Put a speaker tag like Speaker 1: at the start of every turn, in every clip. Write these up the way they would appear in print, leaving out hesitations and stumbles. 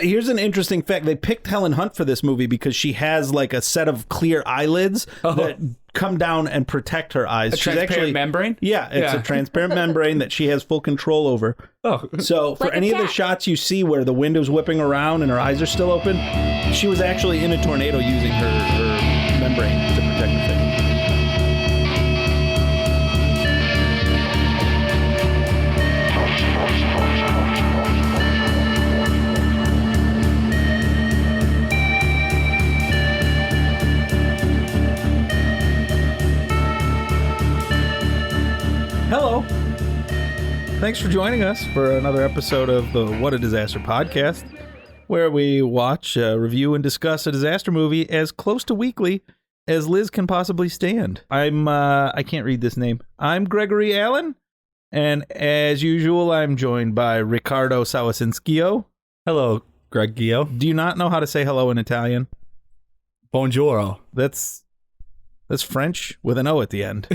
Speaker 1: Here's an interesting fact. They picked Helen Hunt for this movie because she has like a set of clear eyelids that come down and protect her eyes.
Speaker 2: She's transparent membrane?
Speaker 1: Yeah, it's a transparent membrane that she has full control over.
Speaker 2: Oh.
Speaker 1: So for
Speaker 3: Like
Speaker 1: any
Speaker 3: a
Speaker 1: of the
Speaker 3: cat.
Speaker 1: shots you see where the window's whipping around and her eyes are still open, she was actually in a tornado using her membrane to protect the thing. Hello. Thanks for joining us for another episode of the What a Disaster podcast, where we watch, review, and discuss a disaster movie as close to weekly as Liz can possibly stand. I can't read this name. I'm Gregory Allen, and as usual, I'm joined by Riccardo Sawasinskio.
Speaker 2: Hello, Greg Gio.
Speaker 1: Do you not know how to say hello in Italian?
Speaker 2: Buongiorno.
Speaker 1: That's French with an O at the end.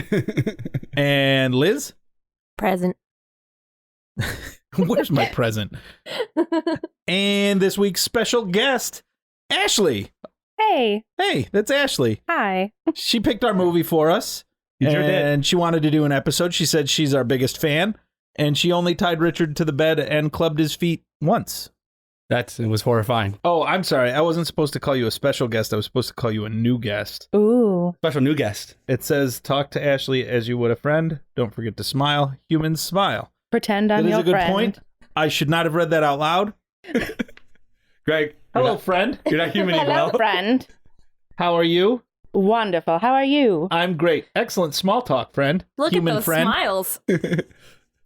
Speaker 1: And Liz?
Speaker 3: Present.
Speaker 1: Where's my present? And this week's special guest, Ashley.
Speaker 4: Hey.
Speaker 1: Hey, that's Ashley.
Speaker 4: Hi.
Speaker 1: She picked our movie for us.
Speaker 2: You sure did.
Speaker 1: And she wanted to do an episode. She said she's our biggest fan. And she only tied Richard to the bed and clubbed his feet once.
Speaker 2: It was horrifying.
Speaker 1: Oh, I'm sorry. I wasn't supposed to call you a special guest. I was supposed to call you a new guest.
Speaker 4: Ooh.
Speaker 2: Special new guest.
Speaker 1: It says, talk to Ashley as you would a friend. Don't forget to smile. Humans smile.
Speaker 4: Pretend I'm
Speaker 1: That is
Speaker 4: your
Speaker 1: a good
Speaker 4: friend.
Speaker 1: point. I should not have read that out loud.
Speaker 2: Greg.
Speaker 1: Hello, friend.
Speaker 2: You're not human
Speaker 4: Hello,
Speaker 2: well.
Speaker 4: friend.
Speaker 1: How are you?
Speaker 4: Wonderful. How are you?
Speaker 1: I'm great. Excellent small talk, friend.
Speaker 3: Look
Speaker 1: Human
Speaker 3: at those
Speaker 1: friend.
Speaker 3: smiles.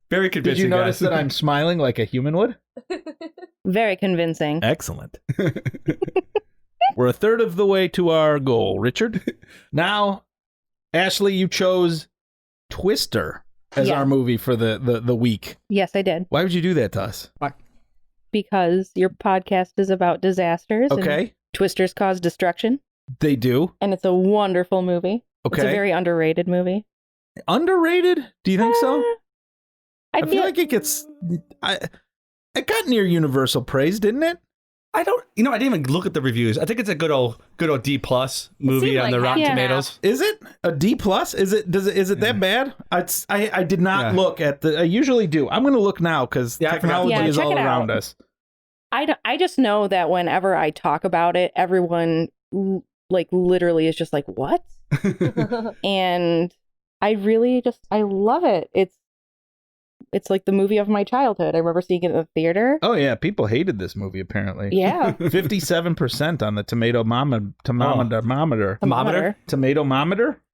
Speaker 2: Very
Speaker 1: Did
Speaker 2: convincing,
Speaker 1: you notice
Speaker 2: guys.
Speaker 1: that I'm smiling like a human would?
Speaker 4: Very convincing.
Speaker 1: Excellent. We're a third of the way to our goal, Richard. Now, Ashley, you chose Twister as
Speaker 4: Yeah.
Speaker 1: our movie for the week.
Speaker 4: Yes, I did.
Speaker 1: Why would you do that to us?
Speaker 4: Because your podcast is about disasters. And
Speaker 1: Okay.
Speaker 4: twisters cause destruction.
Speaker 1: They do.
Speaker 4: And it's a wonderful movie. It's a
Speaker 1: Okay.
Speaker 4: very underrated movie.
Speaker 1: Underrated? Do you think so?
Speaker 4: I
Speaker 1: I feel like it gets... It got near universal praise, didn't it?
Speaker 2: I didn't even look at the reviews. I think it's a good old D+ movie
Speaker 3: seemed
Speaker 2: on the
Speaker 3: like
Speaker 2: Rotten
Speaker 4: half.
Speaker 2: Tomatoes.
Speaker 1: Is it a D plus? Is it that bad? I did not look at the. I usually do. I'm going to look now because
Speaker 2: Yeah, I forgot.
Speaker 1: technology
Speaker 4: Yeah,
Speaker 1: is
Speaker 4: check
Speaker 1: all
Speaker 4: it
Speaker 1: around
Speaker 4: out.
Speaker 1: us.
Speaker 4: I just know that whenever I talk about it, everyone literally is just like, what? And I really I love it. It's like the movie of my childhood. I remember seeing it in the theater.
Speaker 1: Oh yeah, people hated this movie apparently.
Speaker 4: Yeah.
Speaker 1: 57% on the tomatometer. Tomatometer?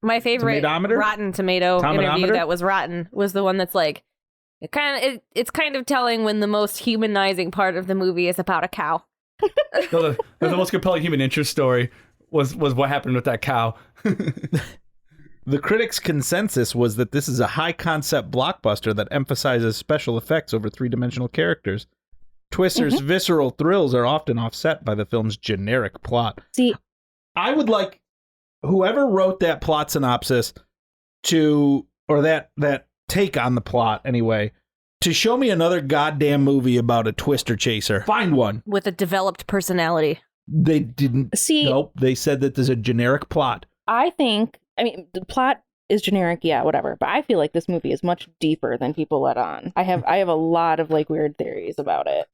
Speaker 3: My favorite
Speaker 1: Tomatometer?
Speaker 3: Rotten Tomato
Speaker 1: Tomatometer?
Speaker 3: interview that was rotten was the one that's like, it's kind of telling when the most humanizing part of the movie is about a cow.
Speaker 2: The most compelling human interest story was what happened with that cow.
Speaker 1: The critics' consensus was that this is a high-concept blockbuster that emphasizes special effects over three-dimensional characters. Twister's visceral thrills are often offset by the film's generic plot.
Speaker 4: See,
Speaker 1: I would like whoever wrote that plot synopsis or that take on the plot anyway, to show me another goddamn movie about a twister chaser. Find one.
Speaker 3: With a developed personality.
Speaker 1: They didn't.
Speaker 4: See-
Speaker 1: Nope. They said that there's a generic plot.
Speaker 4: I mean, the plot is generic, yeah, whatever. But I feel like this movie is much deeper than people let on. I have a lot of weird theories about it.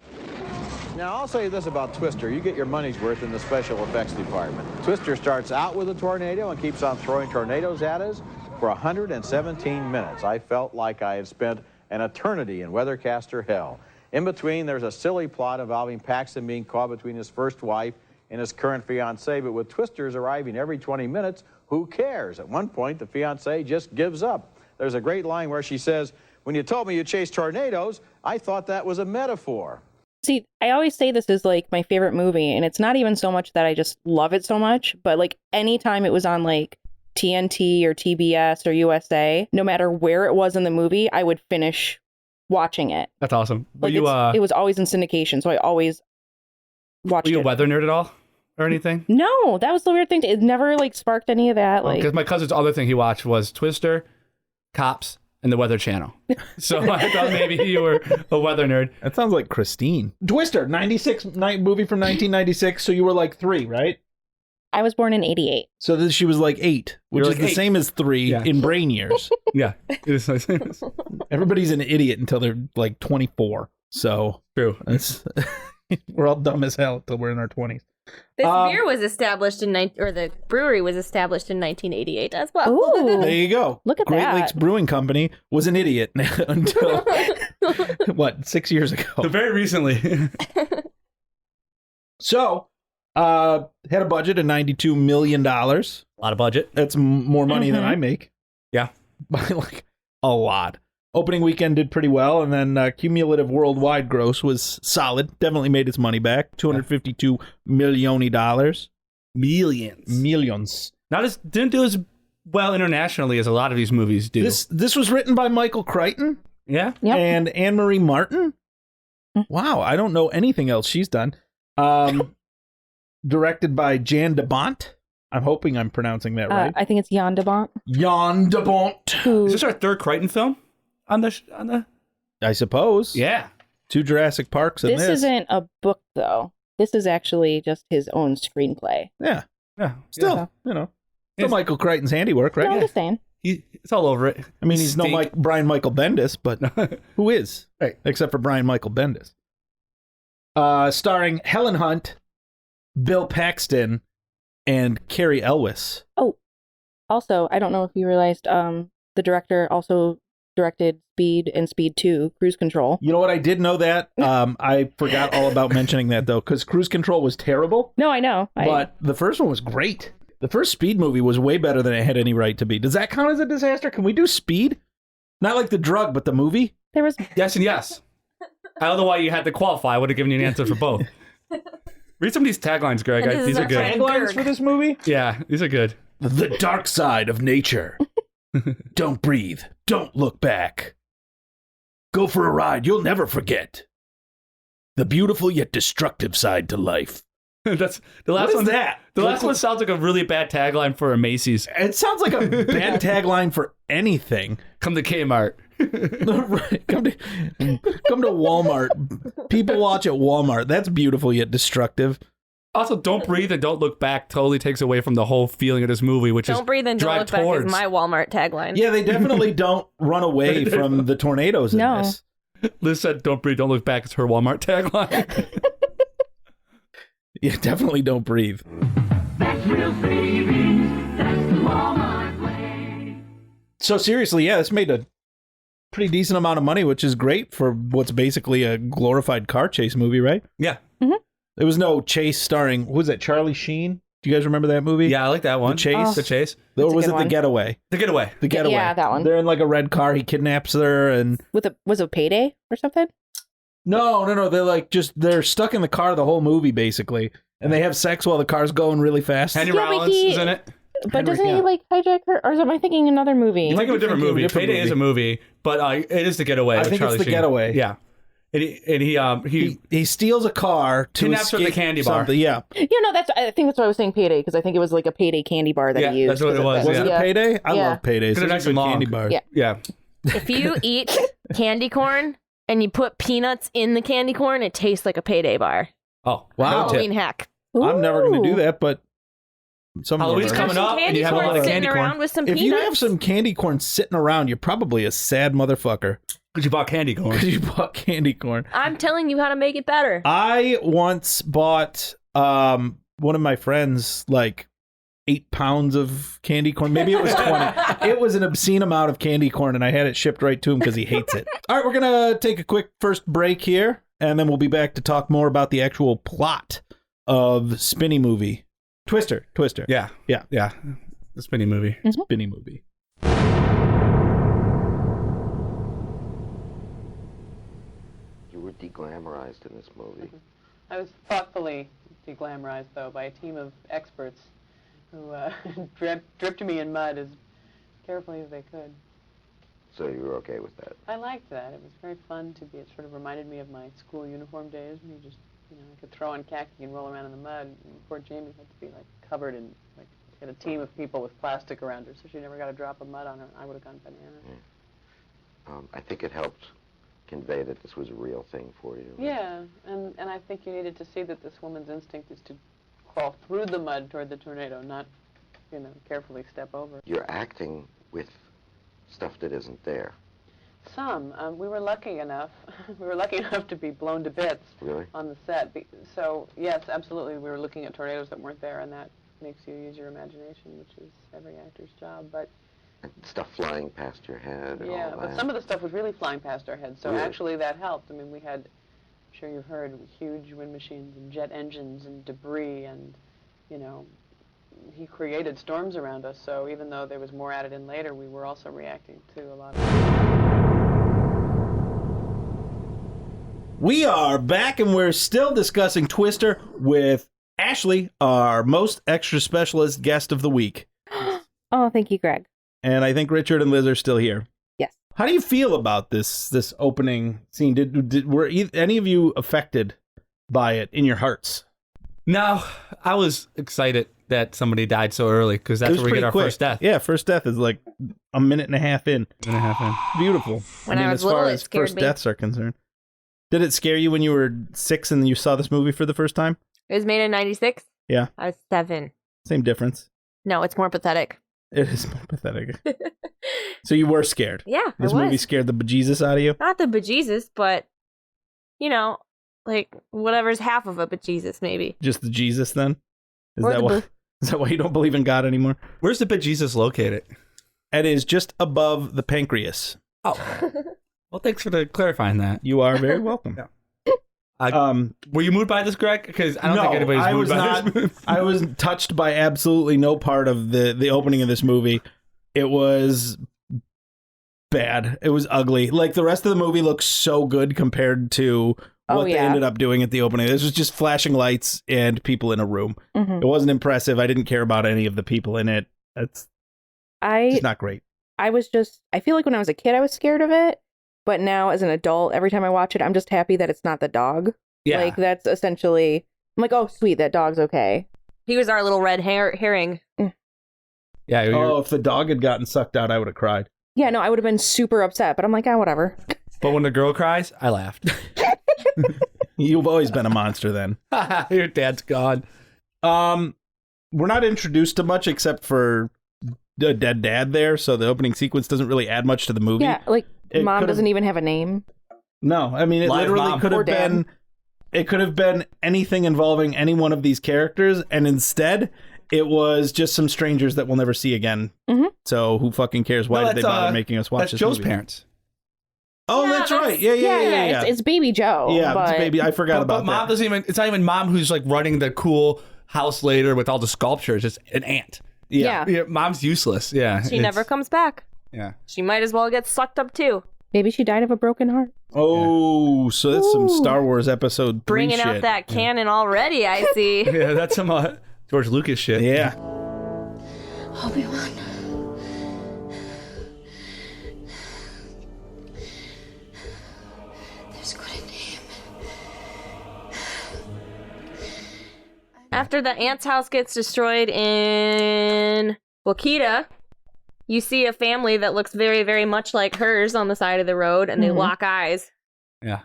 Speaker 5: Now, I'll say this about Twister. You get your money's worth in the special effects department. Twister starts out with a tornado and keeps on throwing tornadoes at us for 117 minutes. I felt like I had spent an eternity in Weathercaster hell. In between, there's a silly plot involving Paxton being caught between his first wife and his current fiancée, but with twisters arriving every 20 minutes, who cares? At one point, the fiancée just gives up. There's a great line where she says, "When you told me you chased tornadoes, I thought that was a metaphor."
Speaker 4: See, I always say this is my favorite movie, and it's not even so much that I just love it so much, but anytime it was on TNT or TBS or USA, no matter where it was in the movie, I would finish watching it.
Speaker 2: That's awesome. Were
Speaker 4: It was always in syndication, so I always watched
Speaker 2: you a
Speaker 4: it.
Speaker 2: weather nerd at all or anything?
Speaker 4: No, that was the weird thing. It never sparked any of that.
Speaker 2: Because my cousin's other thing he watched was Twister, Cops, in the Weather Channel. So I thought maybe you were a weather nerd.
Speaker 1: That sounds like Christine. Twister, 96 movie from 1996. So you were like 3, right?
Speaker 4: I was born in 88.
Speaker 1: So she was like 8, which
Speaker 2: You're
Speaker 1: is
Speaker 2: like
Speaker 1: the
Speaker 2: 8.
Speaker 1: same as 3
Speaker 2: Yeah.
Speaker 1: in brain years.
Speaker 2: Yeah, it is
Speaker 1: Everybody's an idiot until they're like 24. So
Speaker 2: true.
Speaker 1: it's we're all dumb as hell until we're in our 20s.
Speaker 3: This beer was established or the brewery was established in 1988 as well.
Speaker 4: Ooh.
Speaker 1: There you go.
Speaker 4: Look at
Speaker 1: Great
Speaker 4: that.
Speaker 1: Lakes Brewing Company was an idiot until, 6 years ago.
Speaker 2: So very recently.
Speaker 1: So, had a budget of $92 million.
Speaker 2: A lot of budget.
Speaker 1: That's more money than I make.
Speaker 2: Yeah.
Speaker 1: By like a lot. Opening weekend did pretty well, and then cumulative worldwide gross was solid. Definitely made its money back. $252 million.
Speaker 2: Millions. Didn't do as well internationally as a lot of these movies do.
Speaker 1: This was written by Michael Crichton
Speaker 2: Yeah.
Speaker 4: Yep.
Speaker 1: and Anne-Marie Martin. Wow, I don't know anything else she's done. Directed by Jan de Bont. I'm hoping I'm pronouncing that right.
Speaker 4: I think it's Jan de Bont.
Speaker 1: Jan de Bont.
Speaker 4: Who,
Speaker 2: Is this our third Crichton film on the?
Speaker 1: I suppose.
Speaker 2: Yeah.
Speaker 1: 2 Jurassic Parks in
Speaker 4: this
Speaker 1: this.
Speaker 4: isn't a book, though. This is actually just his own screenplay.
Speaker 1: Yeah.
Speaker 2: Yeah.
Speaker 1: Still, still
Speaker 2: It's-
Speaker 1: Michael Crichton's handiwork, right?
Speaker 4: No, I'm just saying.
Speaker 2: It's all over it.
Speaker 1: I mean, he's no Brian Michael Bendis, but who is?
Speaker 2: Right.
Speaker 1: Except for Brian Michael Bendis. Starring Helen Hunt, Bill Paxton, and Carrie Elwes.
Speaker 4: Oh, also, I don't know if you realized, the director also directed Speed and Speed 2, Cruise Control.
Speaker 1: You know what? I did know that. I forgot all about mentioning that, though, because Cruise Control was terrible,
Speaker 4: No, I know.
Speaker 1: but the first one was great. The first Speed movie was way better than it had any right to be. Does that count as a disaster? Can we do Speed? Not like the drug, but the movie?
Speaker 4: There was
Speaker 2: Yes and yes. I don't know why you had to qualify. I would have given you an answer for both. Read some of these taglines, Greg.
Speaker 3: And this
Speaker 2: These
Speaker 3: is
Speaker 2: are
Speaker 3: our
Speaker 2: good.
Speaker 3: friend
Speaker 1: Taglines
Speaker 3: Gerg.
Speaker 1: for this movie?
Speaker 2: Yeah, these are good.
Speaker 1: The dark side of nature. Don't breathe. Don't look back. Go for a ride you'll never forget. The beautiful yet destructive side to life.
Speaker 2: That's the last
Speaker 1: What is
Speaker 2: one.
Speaker 1: that?
Speaker 2: The last one sounds like a really bad tagline for a Macy's.
Speaker 1: It sounds like a bad tagline for anything.
Speaker 2: Come to Kmart.
Speaker 1: Right. Come to Walmart. People watch at Walmart. That's beautiful yet destructive.
Speaker 2: Also, don't breathe and don't look back totally takes away from the whole feeling of this movie, which
Speaker 3: Don't
Speaker 2: is
Speaker 3: breathe and don't
Speaker 2: drive
Speaker 3: look back
Speaker 2: towards.
Speaker 3: is my Walmart tagline.
Speaker 1: Yeah, they definitely don't run away from the tornadoes in
Speaker 4: No.
Speaker 1: this.
Speaker 2: Liz said, "Don't breathe, don't look back." It's her Walmart tagline.
Speaker 1: Yeah, definitely don't breathe. So seriously, yeah, this made a pretty decent amount of money, which is great for what's basically a glorified car chase movie, right?
Speaker 2: Yeah.
Speaker 1: There was no chase starring, who was that, Charlie Sheen? Do you guys remember that movie?
Speaker 2: Yeah, I like that one.
Speaker 1: The Chase?
Speaker 2: The Chase.
Speaker 1: Or
Speaker 4: That's a
Speaker 1: was
Speaker 4: good
Speaker 1: it The
Speaker 4: one.
Speaker 1: Getaway?
Speaker 2: The Getaway.
Speaker 1: The Getaway.
Speaker 4: Yeah, that one.
Speaker 1: They're in like a red car. He kidnaps her and...
Speaker 4: was it Payday or something?
Speaker 1: No. They're stuck in the car the whole movie, basically. And they have sex while the car's going really fast.
Speaker 2: Henry
Speaker 4: Yeah, but
Speaker 2: Rollins
Speaker 4: he-
Speaker 2: is in it.
Speaker 4: But
Speaker 1: Henry,
Speaker 4: doesn't
Speaker 1: yeah.
Speaker 4: he like hijack her? Or am I thinking another movie?
Speaker 2: You think of a different
Speaker 1: thinking of a
Speaker 2: movie.
Speaker 1: different
Speaker 2: Payday is a movie, but it is The Getaway.
Speaker 1: I
Speaker 2: with
Speaker 1: think it's
Speaker 2: Charlie
Speaker 1: The
Speaker 2: Sheen.
Speaker 1: Getaway.
Speaker 2: Yeah. And he
Speaker 1: He steals a car to
Speaker 2: Kidnaps her at the
Speaker 1: escape
Speaker 2: candy bar.
Speaker 1: something. Yeah.
Speaker 4: I think that's why I was saying Payday, because I think it was like a Payday candy bar that
Speaker 2: Yeah,
Speaker 4: he used.
Speaker 2: that's what it
Speaker 4: 'cause of
Speaker 2: was,
Speaker 4: the-
Speaker 1: Was it a
Speaker 4: yeah.
Speaker 1: Payday? I
Speaker 4: Yeah.
Speaker 1: love Paydays.
Speaker 2: Could've
Speaker 1: Those are
Speaker 2: done some
Speaker 1: good
Speaker 2: long.
Speaker 1: candy bars.
Speaker 4: Yeah.
Speaker 2: yeah.
Speaker 3: If you eat candy corn and you put peanuts in the candy corn, it tastes like a Payday bar.
Speaker 2: Oh
Speaker 1: Wow.
Speaker 2: no tip.
Speaker 3: Halloween hack.
Speaker 1: I'm never going to
Speaker 4: Ooh.
Speaker 1: do that, but some
Speaker 2: Halloween's
Speaker 1: of
Speaker 2: coming
Speaker 3: Some
Speaker 2: up, and
Speaker 3: candy
Speaker 2: you have a
Speaker 3: corn
Speaker 2: lot of
Speaker 3: sitting
Speaker 2: candy
Speaker 3: around
Speaker 2: corn.
Speaker 3: with some
Speaker 1: If
Speaker 3: peanuts.
Speaker 1: you have some candy corn sitting around, you're probably a sad motherfucker
Speaker 2: Because you bought candy corn.
Speaker 1: because you bought candy corn.
Speaker 3: I'm telling you how to make it better.
Speaker 1: I once bought one of my friends like 8 pounds of candy corn. Maybe it was 20. It was an obscene amount of candy corn, and I had it shipped right to him because he hates it. All right, we're going to take a quick first break here, and then we'll be back to talk more about the actual plot of Spinny Movie. Twister.
Speaker 2: Yeah.
Speaker 1: Yeah.
Speaker 2: Yeah. The Spinny movie.
Speaker 1: Spinny Movie.
Speaker 6: You were deglamorized in this movie.
Speaker 7: I was thoughtfully deglamorized, though, by a team of experts who dripped me in mud as carefully as they could.
Speaker 6: So you were okay with that?
Speaker 7: I liked that. It was very fun to be. It sort of reminded me of my school uniform days when you just, I could throw on khaki and roll around in the mud. And poor Jamie had to be, covered in, had a team of people with plastic around her, so she never got a drop of mud on her. I would have gone bananas.
Speaker 6: I think it helped convey that this was a real thing for you.
Speaker 7: Yeah, and I think you needed to see that this woman's instinct is to crawl through the mud toward the tornado, not, carefully step over.
Speaker 6: You're acting with stuff that isn't there.
Speaker 7: Some. We were lucky enough. We were lucky enough to be blown to bits
Speaker 6: Really?
Speaker 7: on the set. So, yes, absolutely, we were looking at tornadoes that weren't there, and that makes you use your imagination, which is every actor's job. But
Speaker 6: And stuff flying past your head and
Speaker 7: yeah,
Speaker 6: all
Speaker 7: but
Speaker 6: that.
Speaker 7: some of the stuff was really flying past our heads, so
Speaker 6: Really?
Speaker 7: actually that helped. I mean, we had, I'm sure you've heard, huge wind machines and jet engines and debris, and, he created storms around us, so even though there was more added in later, we were also reacting to a lot of
Speaker 1: We are back, and we're still discussing Twister with Ashley, our most extra specialist guest of the week.
Speaker 4: Oh, thank you, Greg.
Speaker 1: And I think Richard and Liz are still here.
Speaker 4: Yes.
Speaker 1: How do you feel about this opening scene? Were any of you affected by it in your hearts?
Speaker 2: No, I was excited that somebody died so early because
Speaker 1: It
Speaker 2: that's
Speaker 1: was
Speaker 2: where we
Speaker 1: pretty
Speaker 2: get our
Speaker 1: quick.
Speaker 2: first death.
Speaker 1: Yeah, first death is like a minute and a half in. Beautiful.
Speaker 3: When I was
Speaker 1: as far
Speaker 3: little, it
Speaker 1: as
Speaker 3: scared
Speaker 1: first
Speaker 3: me.
Speaker 1: deaths are concerned. Did it scare you when you were 6 and you saw this movie for the first time?
Speaker 3: It was made in 96.
Speaker 1: Yeah.
Speaker 3: I was 7.
Speaker 1: Same difference.
Speaker 3: No, it's more pathetic.
Speaker 1: It is more pathetic. So you were scared.
Speaker 3: Yeah,
Speaker 1: This
Speaker 3: I was.
Speaker 1: movie scared the bejesus out of you?
Speaker 3: Not the bejesus, but, like whatever's half of a bejesus, maybe.
Speaker 1: Just the Jesus then? Is
Speaker 3: Or
Speaker 1: that
Speaker 3: the
Speaker 1: why? Is that why you don't believe in God anymore?
Speaker 2: Where's the bejesus located?
Speaker 1: It is just above the pancreas.
Speaker 2: Oh, well, thanks for clarifying that.
Speaker 1: You are very welcome.
Speaker 2: Yeah. Were you moved by this, Greg? Because I don't think anybody's
Speaker 1: I
Speaker 2: moved
Speaker 1: was
Speaker 2: by
Speaker 1: not.
Speaker 2: this.
Speaker 1: I was touched by absolutely no part of the opening of this movie. It was bad. It was ugly. Like the rest of the movie looks so good compared to what they ended up doing at the opening. This was just flashing lights and people in a room.
Speaker 4: Mhm.
Speaker 1: It wasn't impressive. I didn't care about any of the people in it. It's just not great.
Speaker 4: I feel like when I was a kid, I was scared of it. But now as an adult, every time I watch it, I'm just happy that it's not the dog.
Speaker 2: Yeah.
Speaker 4: Like that's essentially, I'm like, oh, sweet, that dog's okay.
Speaker 3: He was our little red herring.
Speaker 2: Yeah.
Speaker 1: Oh, if the dog had gotten sucked out, I would have cried.
Speaker 4: Yeah, no, I would have been super upset, but I'm like, whatever.
Speaker 2: But when the girl cries, I laughed.
Speaker 1: You've always been a monster then.
Speaker 2: Your dad's gone.
Speaker 1: We're not introduced to much except for the dead dad there, so the opening sequence doesn't really add much to the movie.
Speaker 4: Yeah, like
Speaker 1: It
Speaker 4: mom
Speaker 1: could've-
Speaker 4: doesn't even have a name.
Speaker 1: No, I mean it
Speaker 2: Live
Speaker 1: literally
Speaker 2: mom.
Speaker 1: could
Speaker 4: Or
Speaker 1: have
Speaker 4: dad.
Speaker 1: been. It could have been anything involving any one of these characters, and instead, it was just some strangers that we'll never see again.
Speaker 4: Mhm.
Speaker 1: So who fucking cares? Why
Speaker 2: No,
Speaker 1: did they
Speaker 2: that's,
Speaker 1: bother making us watch
Speaker 2: That's
Speaker 1: this
Speaker 2: Joe's
Speaker 1: movie?
Speaker 2: parents.
Speaker 1: Oh,
Speaker 3: Yeah,
Speaker 1: that's
Speaker 3: that's-
Speaker 1: right. Yeah.
Speaker 4: It's baby Joe.
Speaker 1: Yeah,
Speaker 4: but
Speaker 1: it's baby. I forgot
Speaker 2: But
Speaker 1: about
Speaker 2: mom
Speaker 1: that.
Speaker 2: doesn't even. It's not even mom who's like running the cool house later with all the sculptures. It's an aunt.
Speaker 4: Yeah.
Speaker 2: Yeah, mom's useless. Yeah.
Speaker 3: She never comes back.
Speaker 2: Yeah.
Speaker 3: She might as well get sucked up too.
Speaker 4: maybe she died of a broken heart.
Speaker 1: Oh, so that's some
Speaker 4: Ooh.
Speaker 1: Star Wars episode 3
Speaker 3: Bringing
Speaker 1: shit.
Speaker 3: out that canon already, I see.
Speaker 2: Yeah, that's some George Lucas shit.
Speaker 1: Yeah.
Speaker 8: Obi-Wan. There's good in him.
Speaker 3: After the aunt's house gets destroyed in Wakita, you see a family that looks very, very much like hers on the side of the road, and they
Speaker 4: Mhm.
Speaker 3: lock eyes.
Speaker 2: Yeah.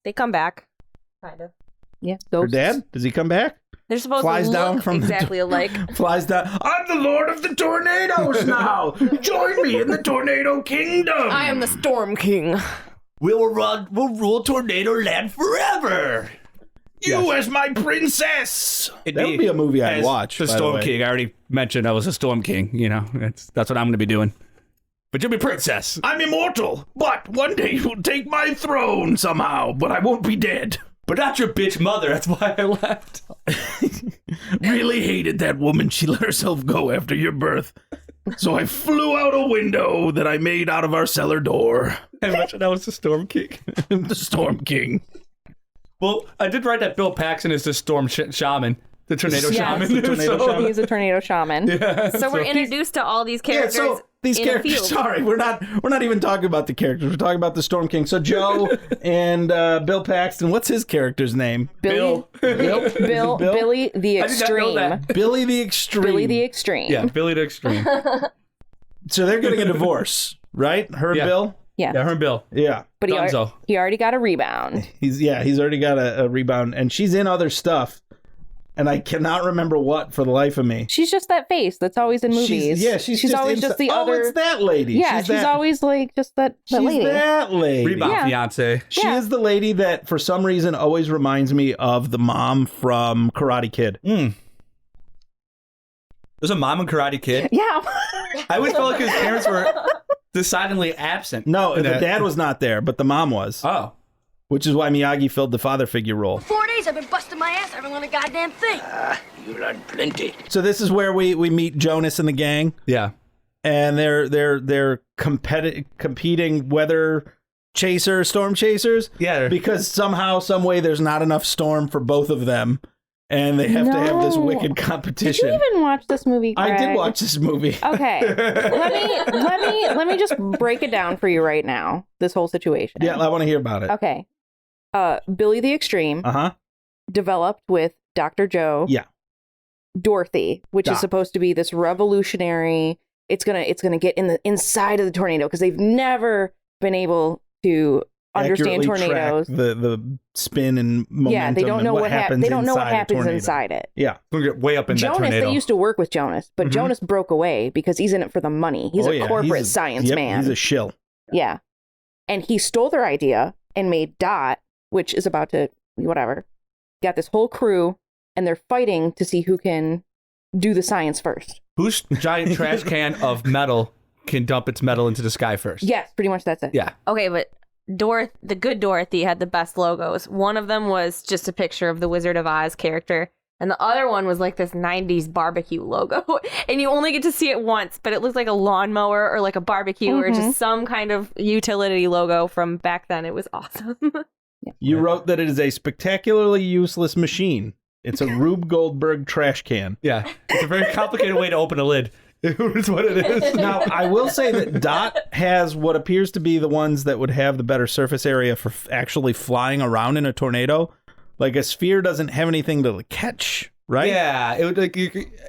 Speaker 3: They come back. Kind of.
Speaker 4: Yeah.
Speaker 1: Her
Speaker 4: Ghosts.
Speaker 1: dad? Does he come back?
Speaker 3: They're supposed
Speaker 1: Flies
Speaker 3: to
Speaker 1: down
Speaker 3: look
Speaker 1: from the
Speaker 3: exactly alike.
Speaker 1: Flies down. I'm the Lord of the Tornadoes now. Join me in the Tornado Kingdom.
Speaker 3: I am the Storm King.
Speaker 2: We'll rule Tornado Land forever.
Speaker 1: You as my princess.
Speaker 2: It'd
Speaker 1: That would be a movie I'd
Speaker 2: as
Speaker 1: watch.
Speaker 2: The
Speaker 1: by the
Speaker 2: Storm
Speaker 1: way.
Speaker 2: King. I already mentioned I was a Storm King. You know, that's what I'm going to be doing. But you'll be princess.
Speaker 1: I'm immortal, but one day you'll take my throne somehow, but I won't be dead.
Speaker 2: But not your bitch mother. That's why I left.
Speaker 1: Really hated that woman. She let herself go after your birth. So I flew out a window that I made out of our cellar door.
Speaker 2: I mentioned I was the Storm King.
Speaker 1: The Storm King.
Speaker 2: Well, I did write that Bill Paxton is the Storm Shaman. The Tornado
Speaker 4: Yeah,
Speaker 2: Shaman.
Speaker 1: the Tornado
Speaker 2: So-
Speaker 1: Shaman.
Speaker 4: He's a tornado shaman.
Speaker 2: Yeah.
Speaker 3: So we're introduced to all these
Speaker 1: Yeah,
Speaker 3: characters.
Speaker 1: so these
Speaker 3: in a
Speaker 1: characters.
Speaker 3: field.
Speaker 1: Sorry, we're not even talking about the characters. We're talking about the Storm King. So Joe and Bill Paxton. What's his character's name?
Speaker 2: Bill.
Speaker 1: Bill.
Speaker 4: Bill,
Speaker 1: Bill?
Speaker 4: Billy the
Speaker 2: I did not know
Speaker 4: Extreme.
Speaker 2: that.
Speaker 1: Billy the Extreme.
Speaker 4: Billy the Extreme.
Speaker 2: Yeah, Billy the Extreme.
Speaker 1: So they're getting a divorce, right? Her and
Speaker 2: Yeah.
Speaker 1: Bill.
Speaker 2: Yeah, her and Bill.
Speaker 1: Yeah.
Speaker 4: But
Speaker 2: Dunzo.
Speaker 4: he already got a rebound.
Speaker 1: He's already got a rebound, and she's in other stuff, and I cannot remember what for the life of me.
Speaker 4: She's just that face that's always in movies.
Speaker 1: She's
Speaker 4: just always just the other.
Speaker 1: Oh, it's that lady.
Speaker 4: Yeah, she's always like just that lady.
Speaker 1: That lady.
Speaker 2: Rebound fiance.
Speaker 1: She is the lady that, for some reason, always reminds me of the mom from Karate Kid.
Speaker 2: There's a mom in Karate Kid.
Speaker 4: Yeah.
Speaker 2: I always felt like his parents were decidedly absent.
Speaker 1: No, the dad was not there, but the mom was.
Speaker 2: Oh.
Speaker 1: Which is why Miyagi filled the father figure role.
Speaker 8: 4 days I've been busting my ass. I haven't learned a goddamn thing.
Speaker 6: You learn plenty.
Speaker 1: So this is where we meet Jonas and the gang,
Speaker 2: Yeah.
Speaker 1: and they're competing weather storm chasers.
Speaker 2: Yeah.
Speaker 1: Because somehow, some way, there's not enough storm for both of them, and they have to have this
Speaker 4: No.
Speaker 1: wicked
Speaker 4: Did
Speaker 1: competition.
Speaker 4: you even watch this movie, Greg?
Speaker 1: I did watch this movie.
Speaker 4: Okay. let me just break it down for you right now. This whole situation.
Speaker 1: Yeah, I want to hear about it.
Speaker 4: Okay. Billy the Extreme
Speaker 1: Uh-huh.
Speaker 4: developed with Dr. Joe.
Speaker 1: Yeah.
Speaker 4: Dorothy, which is
Speaker 1: Doc.
Speaker 4: supposed to be this revolutionary. It's gonna get in the inside of the tornado because they've never been able to understand
Speaker 1: Accurately track
Speaker 4: tornadoes.
Speaker 1: the spin and momentum.
Speaker 4: Yeah, they don't know what happens. They don't know what
Speaker 1: inside a
Speaker 4: happens
Speaker 1: tornado.
Speaker 4: inside it.
Speaker 1: Yeah.
Speaker 2: We'll get way up in that
Speaker 4: Jonas,
Speaker 2: tornado.
Speaker 4: they used to work with Jonas, but
Speaker 1: Mhm.
Speaker 4: Jonas broke away because he's in it for the money. He's
Speaker 1: Oh,
Speaker 4: a
Speaker 1: yeah.
Speaker 4: corporate
Speaker 1: He's
Speaker 4: science man.
Speaker 1: He's a shill.
Speaker 4: Yeah. And he stole their idea and made Dot, which is about to, whatever, got this whole crew, and they're fighting to see who can do the science first.
Speaker 2: Whose giant trash can of metal can dump its metal into the sky first?
Speaker 4: Yes, pretty much that's it.
Speaker 2: Yeah.
Speaker 3: Okay, but the good Dorothy had the best logos. One of them was just a picture of the Wizard of Oz character, and the other one was like this 90s barbecue logo. And you only get to see it once, but it looks like a lawnmower or like a barbecue or just some kind of utility logo from back then. It was awesome.
Speaker 1: You wrote that it is a spectacularly useless machine. It's a Rube Goldberg trash can.
Speaker 2: Yeah. It's a very complicated way to open a lid. It's what it is.
Speaker 1: Now, I will say that Dot has what appears to be the ones that would have the better surface area for actually flying around in a tornado. Like a sphere doesn't have anything to catch, right?
Speaker 2: Yeah. It would like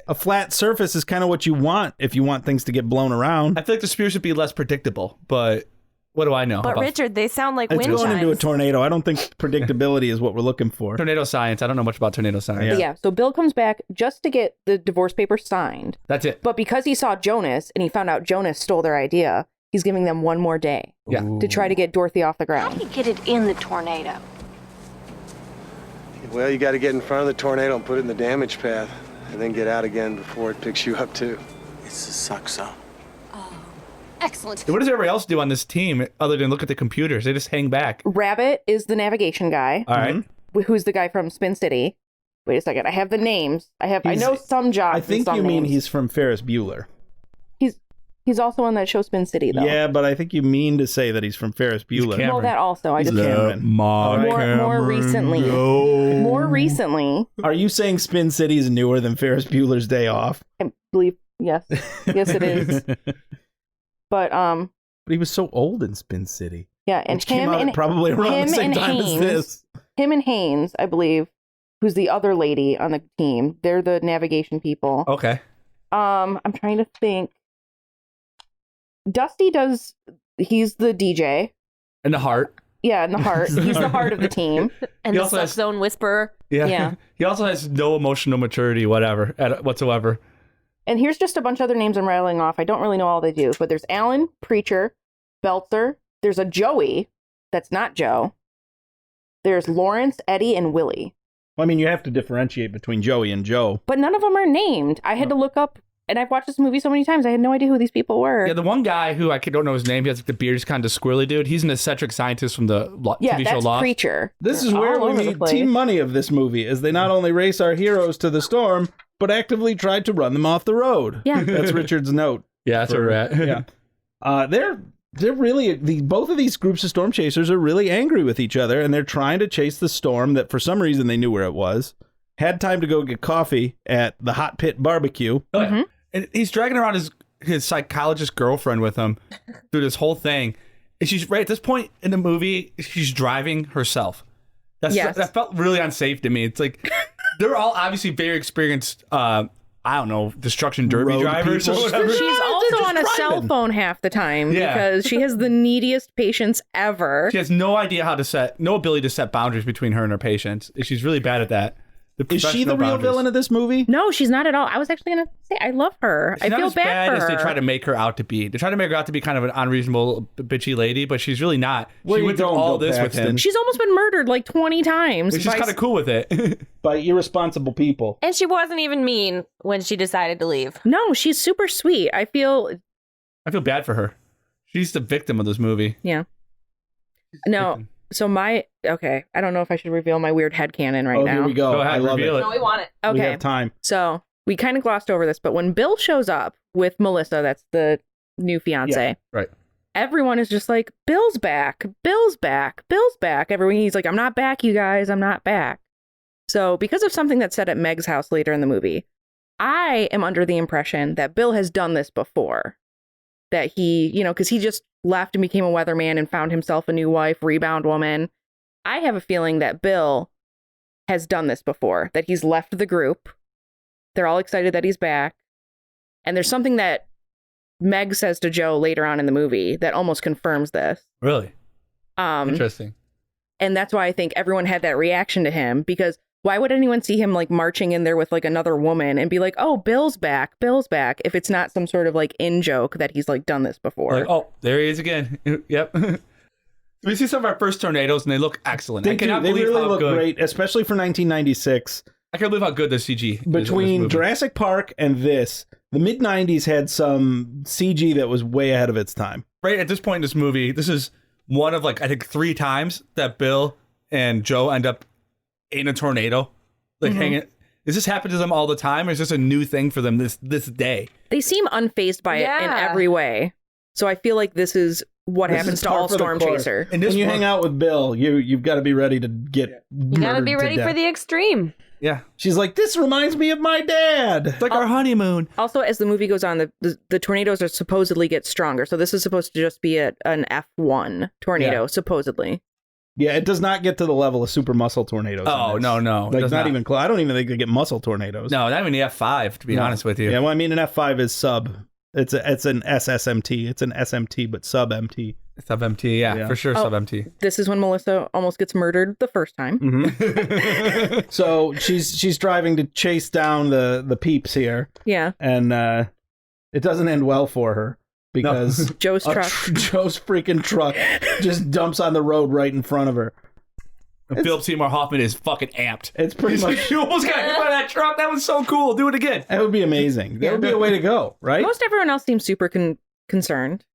Speaker 1: A flat surface is kind of what you want if you want things to get blown around.
Speaker 2: I feel like the spear should be less predictable, but what do I know?
Speaker 3: But
Speaker 2: about
Speaker 3: Richard, they sound like
Speaker 1: It's
Speaker 3: wind
Speaker 1: going into a
Speaker 3: chimes.
Speaker 1: tornado. I don't think predictability is what we're looking for.
Speaker 2: tornado science? I don't know much about tornado science.
Speaker 1: Yeah.
Speaker 4: But yeah, so Bill comes back just to get the divorce papers signed.
Speaker 2: That's it.
Speaker 4: But because he saw Jonas and he found out Jonas stole their idea, he's giving them one more day
Speaker 2: Yeah.
Speaker 4: to try to get Dorothy off the
Speaker 8: How
Speaker 4: ground.
Speaker 8: do you get it in the tornado?
Speaker 9: Well, you got to get in front of the tornado and put it in the damage path, and then get out again before it picks you up, too. It's the suck zone.
Speaker 8: Excellent.
Speaker 2: What does everybody else do on this team other than look at the computers? They just hang back.
Speaker 4: Rabbit is the navigation guy,
Speaker 2: All right.
Speaker 4: who's the guy from Spin City. Wait a second, I have the names. I know some jobs.
Speaker 1: I think
Speaker 4: and some
Speaker 1: you mean
Speaker 4: names.
Speaker 1: he's from Ferris Bueller.
Speaker 4: He's also on that show Spin City though.
Speaker 1: Yeah, but I think you mean to say that he's from Ferris Bueller.
Speaker 2: Cameron.
Speaker 4: Well, that also. I
Speaker 1: He's
Speaker 4: just
Speaker 1: Cameron.
Speaker 4: more recently. More recently,
Speaker 1: Are you saying Spin City is newer than Ferris Bueller's Day Off?
Speaker 4: I believe yes, yes it is. But
Speaker 1: But he was so old in Spin City.
Speaker 4: yeah, and
Speaker 1: Which came
Speaker 4: him
Speaker 1: out
Speaker 4: and
Speaker 1: probably around
Speaker 4: him
Speaker 1: the same
Speaker 4: and
Speaker 1: time as
Speaker 4: Haynes.
Speaker 1: this.
Speaker 4: him and Haynes, I believe, who's the other lady on the team. They're the navigation people.
Speaker 2: Okay.
Speaker 4: I'm trying to think. Dusty he's the DJ.
Speaker 2: And the heart.
Speaker 4: Yeah, in the heart. He's the heart of the team.
Speaker 3: And
Speaker 2: He
Speaker 3: the
Speaker 2: also
Speaker 3: Suck
Speaker 2: has-
Speaker 3: Zone Whisperer.
Speaker 2: Yeah.
Speaker 4: Yeah.
Speaker 2: He also has no emotional maturity, whatsoever.
Speaker 4: And here's just a bunch of other names I'm rattling off. I don't really know all they do, but there's Alan, Preacher, Belzer. There's a Joey that's not Joe. There's Lawrence, Eddie, and Willie.
Speaker 1: Well, I mean, you have to differentiate between Joey and Joe.
Speaker 4: But none of them are named. I had to look up, and I've watched this movie so many times, I had no idea who these people were.
Speaker 2: Yeah, the one guy who I don't know his name, he has like the beard, he's kind of squirrely dude. He's an eccentric scientist from the
Speaker 4: Yeah,
Speaker 2: TV show
Speaker 4: that's
Speaker 2: Lost.
Speaker 4: Preacher.
Speaker 1: This is
Speaker 4: They're
Speaker 1: where
Speaker 4: all
Speaker 1: we
Speaker 4: over the
Speaker 1: meet
Speaker 4: place.
Speaker 1: Team Money of this movie, as they not only race our heroes to the storm, but actively tried to run them off the road.
Speaker 3: Yeah.
Speaker 1: That's Richard's note.
Speaker 2: Yeah, that's where we're at.
Speaker 1: Yeah. They're really both of these groups of storm chasers are really angry with each other, and they're trying to chase the storm that for some reason they knew where it was. Had time to go get coffee at the Hot Pit Barbecue.
Speaker 2: Oh, yeah. And he's dragging around his psychologist girlfriend with him through this whole thing. And she's right at this point in the movie, she's driving herself.
Speaker 4: Yes.
Speaker 2: That felt really unsafe to me. It's like they're all obviously very experienced I don't know, destruction derby
Speaker 1: Road
Speaker 2: drivers or
Speaker 1: people.
Speaker 2: whatever.
Speaker 4: She's also
Speaker 1: just
Speaker 4: on a cell
Speaker 1: driving.
Speaker 4: phone half the time
Speaker 2: Yeah.
Speaker 4: because she has the neediest patience ever.
Speaker 2: She has no idea no ability to set boundaries between her and her patients. She's really bad at that.
Speaker 1: Is she the real villain of this movie?
Speaker 4: No, she's not at all. I was actually going to say, I love her.
Speaker 2: She's
Speaker 4: I
Speaker 2: not
Speaker 4: feel
Speaker 2: as
Speaker 4: bad for
Speaker 2: as
Speaker 4: her.
Speaker 2: they try to make her out to be. They try to make her out to be kind of an unreasonable, bitchy lady, but she's really not.
Speaker 1: Where
Speaker 2: She
Speaker 1: you
Speaker 2: went through
Speaker 1: going,
Speaker 2: all
Speaker 1: Bill
Speaker 2: this with
Speaker 1: Paxton?
Speaker 2: him.
Speaker 4: She's almost been murdered like 20 times.
Speaker 2: She's
Speaker 4: by
Speaker 2: kind of cool with it.
Speaker 1: By irresponsible people.
Speaker 3: And she wasn't even mean when she decided to leave.
Speaker 4: No, she's super sweet. I feel,
Speaker 2: I feel bad for her. She's the victim of this movie.
Speaker 4: yeah. No, so okay, I don't know if I should reveal my weird headcanon right now.
Speaker 1: Here we go.
Speaker 2: Go ahead,
Speaker 1: I love
Speaker 2: reveal
Speaker 1: it.
Speaker 2: it.
Speaker 3: No, we want it.
Speaker 1: We
Speaker 4: Okay,
Speaker 1: have time.
Speaker 4: so we kind of glossed over this, but when Bill shows up with Melissa, that's the new fiance.
Speaker 2: Right.
Speaker 4: Everyone is just like, Bill's back, Bill's back, Bill's back. Everyone, he's like, I'm not back, you guys, I'm not back. So because of something that's said at Meg's house later in the movie, I am under the impression that Bill has done this before. That he, because he just left and became a weatherman and found himself a new wife, Rebound Woman. I have a feeling that Bill has done this before, that he's left the group. They're all excited that he's back. And there's something that Meg says to Joe later on in the movie that almost confirms this.
Speaker 2: Really?
Speaker 4: Um,
Speaker 2: Interesting.
Speaker 4: and that's why I think everyone had that reaction to him, because why would anyone see him like marching in there with like another woman and be like, oh, Bill's back, if it's not some sort of like in joke that he's like done this before.
Speaker 2: Like, oh, there he is again. Yep. We see some of our first tornadoes and they look excellent.
Speaker 1: They
Speaker 2: I cannot
Speaker 1: do. They
Speaker 2: believe
Speaker 1: really
Speaker 2: how
Speaker 1: look
Speaker 2: good.
Speaker 1: great, especially for 1996.
Speaker 2: I can't believe how good the CG is in this
Speaker 1: Between
Speaker 2: movie.
Speaker 1: Jurassic Park and this, the mid 90s had some CG that was way ahead of its time.
Speaker 2: Right at this point in this movie, this is one of like I think 3 times that Bill and Joe end up in a tornado, like hanging. Does this happen to them all the time, or is this a new thing for them this day?
Speaker 4: They seem unfazed by it in
Speaker 3: Yeah.
Speaker 4: every way. So I feel like this is what
Speaker 1: This
Speaker 4: happens
Speaker 1: is
Speaker 4: to
Speaker 1: par
Speaker 4: all
Speaker 1: for the
Speaker 4: Storm
Speaker 1: course.
Speaker 4: Chaser.
Speaker 2: And this
Speaker 1: When you
Speaker 2: one-
Speaker 1: hang out with Bill, you've got to be ready to get
Speaker 3: You gotta be ready for the extreme.
Speaker 2: Yeah,
Speaker 1: She's like, this reminds me of my dad.
Speaker 2: it's like our honeymoon.
Speaker 4: Also, as the movie goes on, the tornadoes are supposedly get stronger. So this is supposed to just be an F1 tornado,
Speaker 1: Yeah.
Speaker 4: supposedly.
Speaker 1: Yeah, it does not get to the level of super muscle tornadoes.
Speaker 2: Oh,
Speaker 1: in this.
Speaker 2: no, it
Speaker 1: Like
Speaker 2: does
Speaker 1: not
Speaker 2: not.
Speaker 1: even close. I don't even think they get muscle tornadoes.
Speaker 2: No, not even the F5. To be
Speaker 1: No.
Speaker 2: honest with you.
Speaker 1: Yeah, well, I mean, an F5 is sub. It's an SSMT. It's an SMT, but sub MT.
Speaker 2: Sub MT. Yeah,
Speaker 1: Yeah.
Speaker 2: for sure.
Speaker 4: Oh.
Speaker 2: Sub MT.
Speaker 4: This is when Melissa almost gets murdered the first time.
Speaker 1: Mm-hmm. So she's driving to chase down the peeps here,
Speaker 4: Yeah.
Speaker 1: and it doesn't end well for her because
Speaker 4: Joe's
Speaker 1: a
Speaker 4: truck.
Speaker 1: Joe's freaking truck just dumps on the road right in front of her.
Speaker 2: Philip Seymour Hoffman is fucking amped.
Speaker 1: It's pretty
Speaker 2: He's
Speaker 1: much.
Speaker 2: like, you almost got hit by that truck. That was so cool. Do it again.
Speaker 1: That would be amazing. That would be a way to go, right?
Speaker 4: Most everyone else seems super concerned.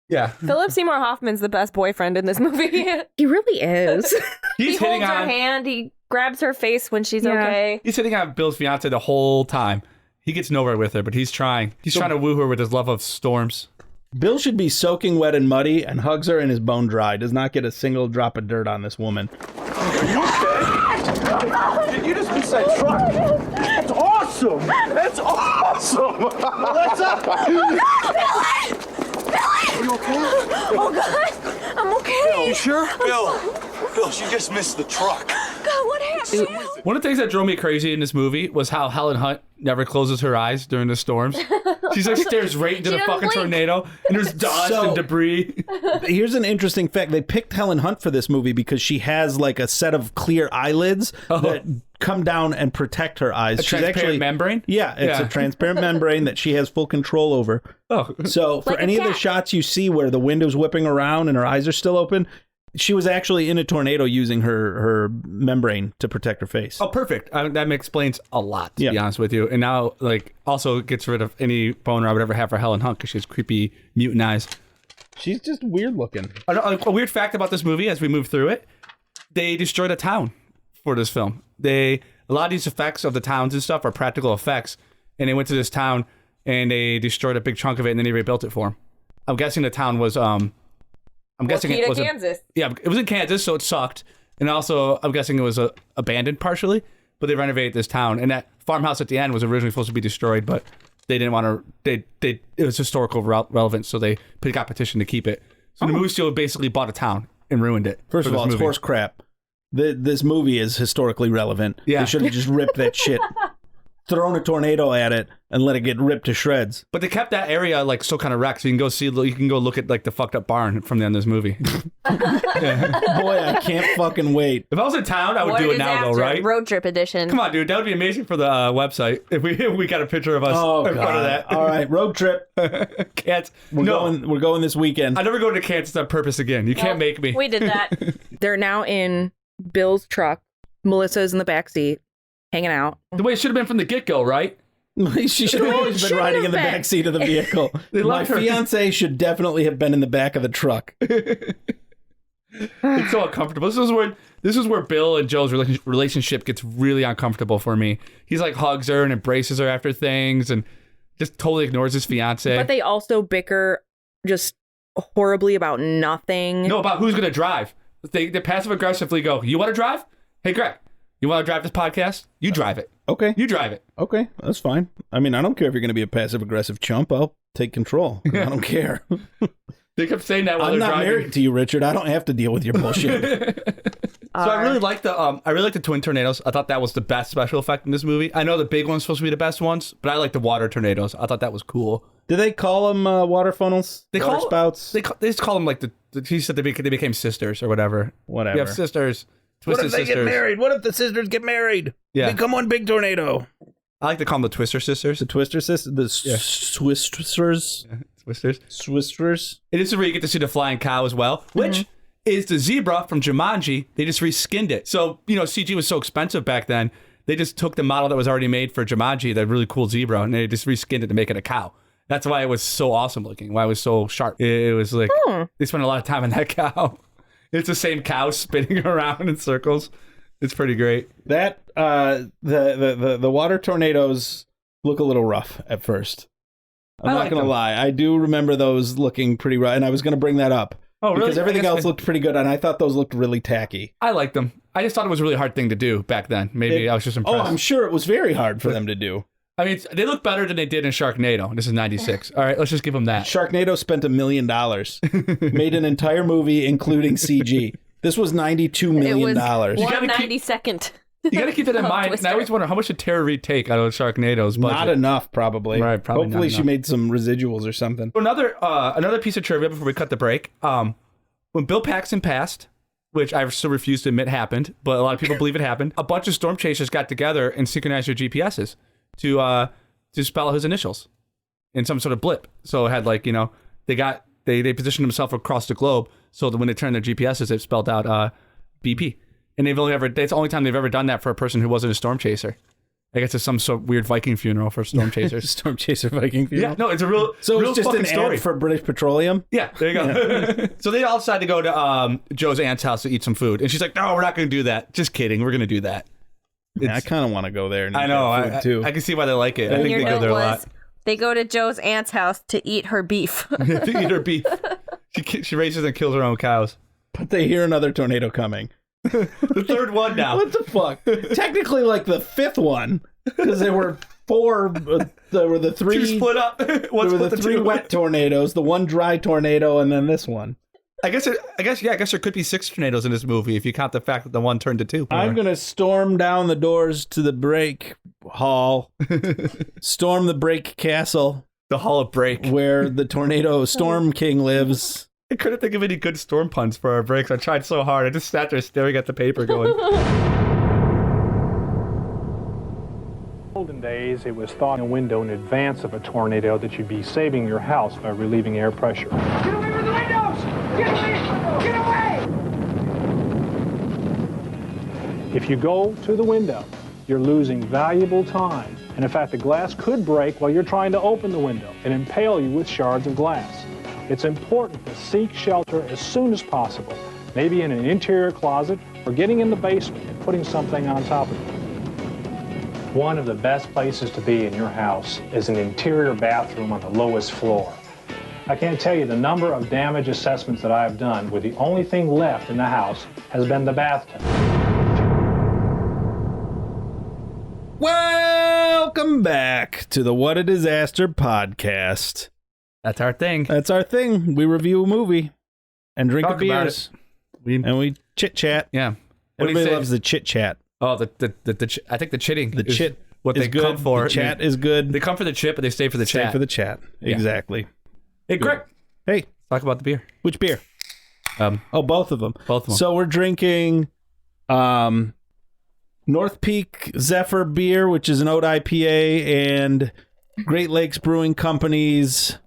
Speaker 2: Yeah.
Speaker 3: Philip Seymour Hoffman's the best boyfriend in this movie.
Speaker 4: He really is.
Speaker 3: He
Speaker 2: He's hitting
Speaker 3: holds her
Speaker 2: on.
Speaker 3: hand. He grabs her face when she's
Speaker 4: Yeah.
Speaker 3: okay.
Speaker 2: He's hitting on Bill's fiance the whole time. He gets nowhere with her, but he's trying. He's trying to woo her with his love of storms.
Speaker 1: Bill should be soaking wet and muddy and hugs her and is bone dry. Does not get a single drop of dirt on this woman.
Speaker 9: Did you just miss that truck? That's awesome! That's awesome! Melissa! Are you okay?
Speaker 8: Oh, God. I'm okay.
Speaker 9: You sure? Bill, she just missed the truck.
Speaker 8: God, what happened?
Speaker 2: One of the things that drove me crazy in this movie was how Helen Hunt never closes her eyes during the storms. She's like stares right into
Speaker 3: She
Speaker 2: the
Speaker 3: doesn't
Speaker 2: fucking
Speaker 3: blink.
Speaker 2: tornado, and there's dust
Speaker 1: So-
Speaker 2: and debris.
Speaker 1: Here's an interesting fact. They picked Helen Hunt for this movie because she has like a set of clear eyelids that come down and protect her eyes.
Speaker 2: A transparent membrane?
Speaker 1: Yeah, it's
Speaker 2: Yeah.
Speaker 1: a transparent membrane that she has full control over.
Speaker 2: Oh,
Speaker 1: So for
Speaker 3: Like a
Speaker 1: any of the
Speaker 3: cat.
Speaker 1: shots you see where the window's whipping around and her eyes are still open, she was actually in a tornado using her membrane to protect her face.
Speaker 2: oh, perfect. That explains a lot, to
Speaker 1: Yeah.
Speaker 2: be honest with you. And now, like, also gets rid of any boner I would ever have for Helen Hunt because she has creepy mutant eyes.
Speaker 1: She's just weird looking.
Speaker 2: A weird fact about this movie as we move through it, they destroyed a town for this film. A lot of these effects of the towns and stuff are practical effects, and they went to this town and they destroyed a big chunk of it and then they rebuilt it for them. I'm guessing the town was I'm guessing it
Speaker 3: Waukeeta,
Speaker 2: was
Speaker 3: Kansas.
Speaker 2: yeah, it was in Kansas, so it sucked. And also, I'm guessing it was abandoned partially, but they renovated this town. And that farmhouse at the end was originally supposed to be destroyed, but they didn't want to. It was historical relevance, so they got petition to keep it. So the movie studio basically bought a town and ruined it.
Speaker 1: First
Speaker 2: for
Speaker 1: of all,
Speaker 2: this
Speaker 1: it's
Speaker 2: movie.
Speaker 1: horse crap. This movie is historically relevant.
Speaker 2: Yeah.
Speaker 1: They should have just ripped that shit thrown a tornado at it and let it get ripped to shreds.
Speaker 2: But they kept that area like still kind of wrecked, so you can go look at like the fucked up barn from the end of this movie.
Speaker 1: Boy, I can't fucking wait.
Speaker 2: If I was in town, I would do it now, though, right?
Speaker 3: Road trip edition.
Speaker 2: Come on, dude, that would be amazing for the website if we got a picture of us in front of that.
Speaker 1: All right, road trip.
Speaker 2: Kansas.
Speaker 1: We're going this weekend.
Speaker 2: I never go to Kansas on purpose again. You can't make me.
Speaker 3: We did that.
Speaker 4: They're now in Bill's truck. Melissa's in the back seat, hanging out.
Speaker 2: The way it should have been from the get-go, right?
Speaker 1: She should have always been riding in the back seat of the vehicle. My fiance should definitely have been in the back of the truck.
Speaker 2: It's so uncomfortable. This is where Bill and Joe's relationship gets really uncomfortable for me. He's like hugs her and embraces her after things and just totally ignores his fiance.
Speaker 4: But they also bicker just horribly about nothing.
Speaker 2: No, about who's going to drive. They passive aggressively go, you want to drive? Hey, Greg, you want to drive this podcast? You drive it.
Speaker 1: Okay.
Speaker 2: You drive it.
Speaker 1: Okay, that's fine. I mean, I don't care if you're going to be a passive aggressive chump. I'll take control. I don't care.
Speaker 2: They kept saying that while
Speaker 1: I'm
Speaker 2: they're
Speaker 1: not
Speaker 2: driving.
Speaker 1: married to you, Richard. I don't have to deal with your bullshit.
Speaker 2: So I really like the twin tornadoes. I thought that was the best special effect in this movie. I know the big one's supposed to be the best ones, but I like the water tornadoes. I thought that was cool.
Speaker 1: Do they call them water funnels? Water spouts?
Speaker 2: They just call them like he said they became sisters or whatever.
Speaker 1: Whatever.
Speaker 2: We have sisters.
Speaker 1: What
Speaker 2: Twisted
Speaker 1: if they
Speaker 2: sisters.
Speaker 1: get married? What if the sisters get married?
Speaker 2: Yeah.
Speaker 1: Become one big tornado.
Speaker 2: I like to call them the Twister sisters.
Speaker 1: The Twister sisters? The Swisters?
Speaker 2: Twisters.
Speaker 1: Swisters?
Speaker 2: And this is where you get to see the flying cow as well, which is the zebra from Jumanji. They just reskinned it. So, CG was so expensive back then. They just took the model that was already made for Jumanji, that really cool zebra, and they just reskinned it to make it a cow. That's why it was so awesome looking, why it was so sharp. It was like, they spent a lot of time on that cow. It's the same cow spinning around in circles. It's pretty great.
Speaker 1: That, the water tornadoes look a little rough at first. I'm not going to lie. I do remember those looking pretty rough, and I was going to bring that up.
Speaker 2: Oh, really?
Speaker 1: Because everything else looked pretty good, and I thought those looked really tacky.
Speaker 2: I liked them. I just thought it was a really hard thing to do back then. Maybe I was just impressed.
Speaker 1: Oh, I'm sure it was very hard for them to do.
Speaker 2: I mean, they look better than they did in Sharknado. This is 96. All right, let's just give them that.
Speaker 1: Sharknado spent $1 million. Made an entire movie, including CG. This was $92 million.
Speaker 3: It was
Speaker 2: You gotta
Speaker 3: 1/92nd.
Speaker 2: You got to keep that in mind. And I always wonder, how much did Tara Reid take out of Sharknado's budget?
Speaker 1: Not enough, probably.
Speaker 2: Right, probably
Speaker 1: Hopefully
Speaker 2: not
Speaker 1: she
Speaker 2: enough.
Speaker 1: made some residuals or something.
Speaker 2: Another piece of trivia before we cut the break. When Bill Paxton passed, which I still refuse to admit happened, but a lot of people believe it happened, a bunch of storm chasers got together and synchronized their GPSs to spell out his initials in some sort of blip. So it had they positioned themselves across the globe so that when they turned their GPSs, it spelled out BP. And that's the only time they've ever done that for a person who wasn't a storm chaser. I guess it's some sort of weird Viking funeral for storm chasers.
Speaker 1: Storm chaser Viking funeral.
Speaker 2: Yeah, no, it's a real.
Speaker 1: So
Speaker 2: real
Speaker 1: it's just
Speaker 2: fucking
Speaker 1: an
Speaker 2: story
Speaker 1: ad for British Petroleum?
Speaker 2: Yeah, there you go. So they all decide to go to Joe's aunt's house to eat some food, and she's like, "No, we're not going to do that. Just kidding. We're going to do that."
Speaker 1: Yeah, I kind of want to go there and eat
Speaker 2: I know.
Speaker 1: that food, too.
Speaker 2: I can see why they like it. I
Speaker 3: And
Speaker 2: think
Speaker 3: your
Speaker 2: they go
Speaker 3: note
Speaker 2: there a
Speaker 3: was,
Speaker 2: lot.
Speaker 3: they go to Joe's aunt's house to eat her beef.
Speaker 2: To eat her beef. She raises and kills her own cows.
Speaker 1: But they hear another tornado coming.
Speaker 2: The third one now.
Speaker 1: What the fuck? Technically, like the fifth one, because there were four. There were the three.
Speaker 2: Two split up.
Speaker 1: There were the three wet tornadoes, the one dry tornado, and then this one.
Speaker 2: I guess there could be 6 tornadoes in this movie if you count the fact that the one turned to 2.
Speaker 1: I'm gonna storm down the doors to the break hall, storm the break castle,
Speaker 2: the Hall of Break,
Speaker 1: where the tornado Storm King lives.
Speaker 2: I couldn't think of any good storm puns for our breaks. I tried so hard. I just sat there staring at the paper going.
Speaker 10: Olden days, it was thought in a window in advance of a tornado that you'd be saving your house by relieving air pressure.
Speaker 8: Get away from the windows! Get away! Get away!
Speaker 10: If you go to the window, you're losing valuable time. And in fact, the glass could break while you're trying to open the window and impale you with shards of glass. It's important to seek shelter as soon as possible, maybe in an interior closet or getting in the basement and putting something on top of it. One of the best places to be in your house is an interior bathroom on the lowest floor. I can't tell you the number of damage assessments that I have done where the only thing left in the house has been the bathtub.
Speaker 1: Welcome back to the What a Disaster podcast.
Speaker 2: That's our thing.
Speaker 1: That's our thing. We review a movie and drink
Speaker 2: Talk
Speaker 1: a beers. And we chit chat.
Speaker 2: Yeah.
Speaker 1: Everybody loves the chit chat.
Speaker 2: Oh, I think the chitting.
Speaker 1: The chit.
Speaker 2: what
Speaker 1: is
Speaker 2: they
Speaker 1: good.
Speaker 2: come for.
Speaker 1: The chat is good.
Speaker 2: They come for the chip, but they stay for the
Speaker 1: Stay
Speaker 2: chat.
Speaker 1: for the chat.
Speaker 2: Yeah.
Speaker 1: Exactly.
Speaker 2: Hey, Greg.
Speaker 1: Hey,
Speaker 2: Talk about the beer.
Speaker 1: which beer? Oh, both of them.
Speaker 2: Both of them.
Speaker 1: So we're drinking North Peak Zephyr beer, which is an oat IPA, and Great Lakes Brewing Company's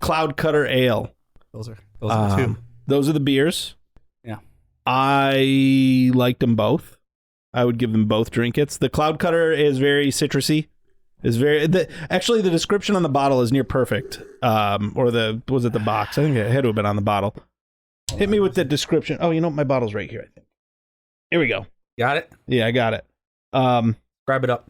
Speaker 1: Cloud Cutter Ale.
Speaker 2: Those are the two.
Speaker 1: Those are the beers.
Speaker 2: Yeah.
Speaker 1: I liked them both. I would give them both drink-its. The Cloud Cutter is very citrusy. Actually, the description on the bottle is near perfect. Was it the box? I think it had to have been on the bottle. Hit me with the description. Oh, my bottle's right here, I think. Here we go.
Speaker 2: Got it?
Speaker 1: Yeah, I got it.
Speaker 2: Grab it up.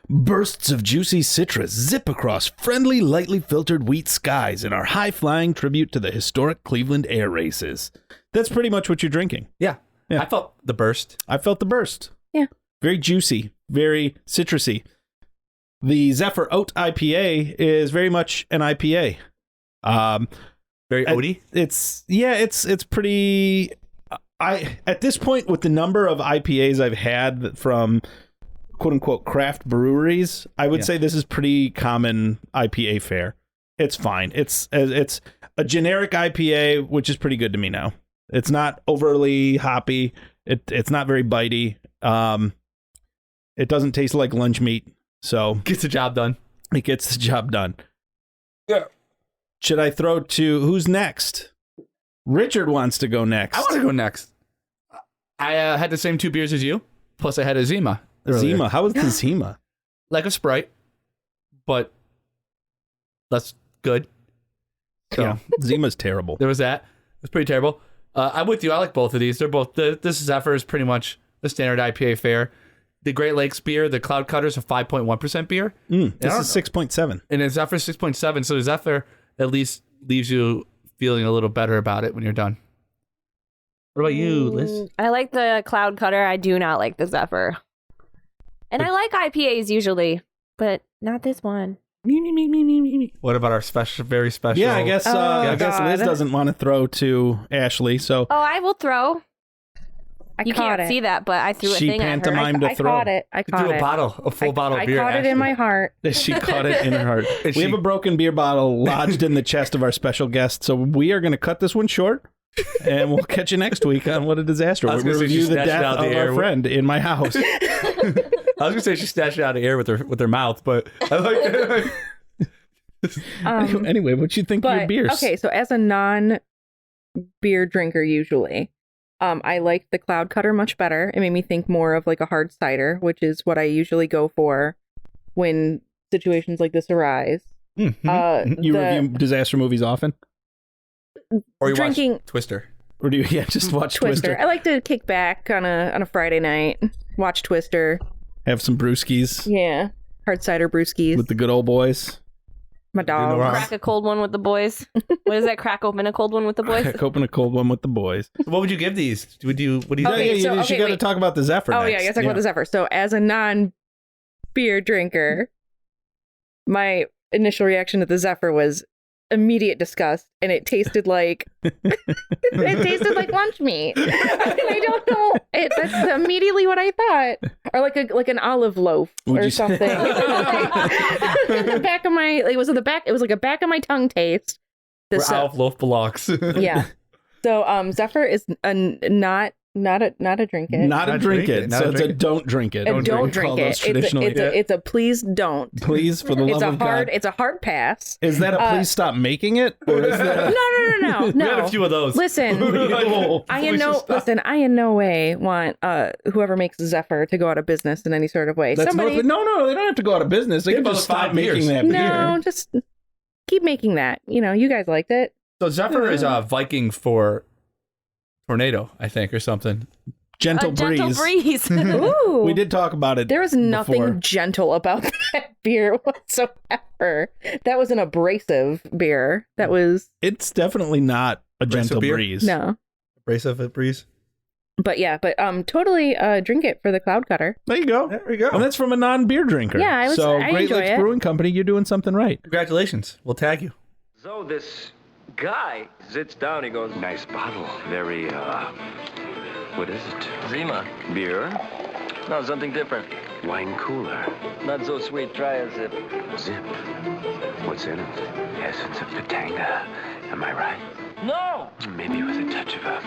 Speaker 1: Bursts of juicy citrus zip across friendly, lightly filtered wheat skies in our high-flying tribute to the historic Cleveland air races. That's pretty much what you're drinking.
Speaker 2: Yeah.
Speaker 1: Yeah.
Speaker 2: I felt the burst.
Speaker 1: I felt the burst.
Speaker 4: Yeah.
Speaker 1: Very juicy, very citrusy. The Zephyr Oat IPA is very much an IPA.
Speaker 2: Very oaty.
Speaker 1: It's pretty. At this point, with the number of IPAs I've had from quote unquote craft breweries, I would say this is pretty common IPA fare. It's fine. It's a generic IPA, which is pretty good to me now. It's not overly hoppy. It's not very bitey. It doesn't taste like lunch meat, so
Speaker 2: Gets the job done.
Speaker 1: it gets the job done.
Speaker 2: Yeah.
Speaker 1: Should I throw to who's next? Richard wants to go next.
Speaker 2: I want to go next. I had the same 2 beers as you, plus I had a Zima. earlier.
Speaker 1: Zima. How was the Zima?
Speaker 2: Like a Sprite, but that's good. So
Speaker 1: Yeah, Zima's terrible.
Speaker 2: there was that. It was pretty terrible. I'm with you. I like both of these. They're both. This Zephyr is pretty much the standard IPA fare. The Great Lakes beer, the Cloud Cutters, a 5.1% beer.
Speaker 1: This is 6.7.
Speaker 2: And the Zephyr 6.7. So the Zephyr at least leaves you feeling a little better about it when you're done. What about you, Liz?
Speaker 3: I like the Cloud Cutter. I do not like the Zephyr. And I like IPAs usually, but not this one.
Speaker 2: What about our very special?
Speaker 1: Yeah, I guess Liz
Speaker 4: God.
Speaker 1: doesn't want to throw to Ashley, so
Speaker 3: Oh, I will throw. You
Speaker 4: caught
Speaker 3: can't
Speaker 4: it.
Speaker 3: see that, but I threw a
Speaker 1: She
Speaker 3: thing at her.
Speaker 1: pantomimed to
Speaker 4: I
Speaker 1: throw.
Speaker 4: caught it. I
Speaker 2: You
Speaker 4: caught
Speaker 2: threw
Speaker 4: it.
Speaker 2: a full bottle of beer.
Speaker 4: I caught it in
Speaker 2: Ashley.
Speaker 4: my heart.
Speaker 1: She caught it in her heart.
Speaker 2: And
Speaker 1: We have
Speaker 2: she-
Speaker 1: a broken beer bottle lodged in the chest of our special guest, so we are going to cut this one short, and we'll catch you next week on What a Disaster.
Speaker 2: I was
Speaker 1: We'll
Speaker 2: gonna say she
Speaker 1: review the
Speaker 2: snatched it
Speaker 1: death
Speaker 2: out
Speaker 1: of
Speaker 2: of the
Speaker 1: our
Speaker 2: air.
Speaker 1: friend in my house.
Speaker 2: I was gonna say she snatched it out of the air with her mouth, but I like
Speaker 1: Anyway, what you think of your
Speaker 4: But
Speaker 1: beers?
Speaker 4: okay, so as a non-beer drinker, usually, I liked the Cloud Cutter much better. It made me think more of like a hard cider, which is what I usually go for when situations like this arise.
Speaker 1: You review disaster movies often?
Speaker 2: or you
Speaker 4: drinking
Speaker 2: watch Twister.
Speaker 1: Or do you just watch Twister?
Speaker 4: I like to kick back on a Friday night, watch Twister.
Speaker 1: Have some brewskis
Speaker 4: Yeah, hard cider brewskis.
Speaker 1: with the good old boys?
Speaker 4: My dog.
Speaker 3: Crack a cold one with the boys. What is that? Crack open a cold one with the boys?
Speaker 1: Open a cold one with the boys.
Speaker 2: What would you give these? What do you
Speaker 4: Okay,
Speaker 2: think?
Speaker 1: She got to
Speaker 4: wait.
Speaker 1: talk about the Zephyr
Speaker 4: Oh
Speaker 1: next.
Speaker 4: yeah, I guess talk about the Zephyr. So as a non-beer drinker, my initial reaction to the Zephyr was immediate disgust, and it tasted like lunch meat. I don't know. That's immediately what I thought, or like an olive loaf
Speaker 1: Would
Speaker 4: or
Speaker 1: you say-
Speaker 4: something. The back of my it was like a back of my tongue taste.
Speaker 2: Where
Speaker 4: This
Speaker 2: Olive Loaf belongs.
Speaker 4: yeah. So Zephyr is not a drink it.
Speaker 1: Not a drink it.
Speaker 2: Not
Speaker 1: So
Speaker 2: a
Speaker 1: it's
Speaker 2: drink
Speaker 1: a
Speaker 2: it.
Speaker 1: don't drink it.
Speaker 4: And don't
Speaker 1: We call
Speaker 4: drink
Speaker 1: those
Speaker 4: it.
Speaker 1: traditionally.
Speaker 4: It's a please don't.
Speaker 1: Please, for the love
Speaker 4: It's a
Speaker 1: of
Speaker 4: hard.
Speaker 1: God.
Speaker 4: It's a hard pass.
Speaker 1: Is that a please stop making it? Or is that
Speaker 4: No.
Speaker 2: We had a few of those.
Speaker 4: Listen, I in no way want whoever makes Zephyr to go out of business in any sort of way.
Speaker 1: That's
Speaker 4: Somebody,
Speaker 1: no, they don't have to go out of business. They
Speaker 2: Give
Speaker 1: can
Speaker 2: them
Speaker 1: just
Speaker 2: about
Speaker 1: stop
Speaker 2: 5
Speaker 1: making
Speaker 2: years.
Speaker 1: that beer.
Speaker 4: no, just keep making that. You guys liked it.
Speaker 2: So Zephyr is a Viking for tornado, I think, or something.
Speaker 1: Gentle
Speaker 3: A
Speaker 1: breeze.
Speaker 3: gentle breeze.
Speaker 4: Ooh,
Speaker 1: We did talk about it.
Speaker 4: There was nothing
Speaker 1: before.
Speaker 4: gentle about that beer whatsoever. That was an abrasive beer. That was
Speaker 1: It's definitely not a
Speaker 2: Abrasive
Speaker 1: gentle
Speaker 2: beer?
Speaker 1: breeze.
Speaker 4: no.
Speaker 2: Abrasive breeze.
Speaker 4: But yeah, totally drink it for the Cloud Cutter.
Speaker 1: There you go.
Speaker 2: There we go.
Speaker 1: And that's from a non-beer drinker.
Speaker 4: Yeah, I
Speaker 1: Great
Speaker 4: enjoy
Speaker 1: Lakes
Speaker 4: it.
Speaker 1: Brewing Company, you're doing something right.
Speaker 2: Congratulations. We'll tag you.
Speaker 6: So this guy sits down, he goes, nice bottle. Very, what is it? Zima. Beer.
Speaker 11: No, something different.
Speaker 6: Wine cooler.
Speaker 11: Not so sweet. Try a zip.
Speaker 6: Zip. What's in it? Essence of Pitanga. Am I right?
Speaker 11: No!
Speaker 6: Maybe with a touch of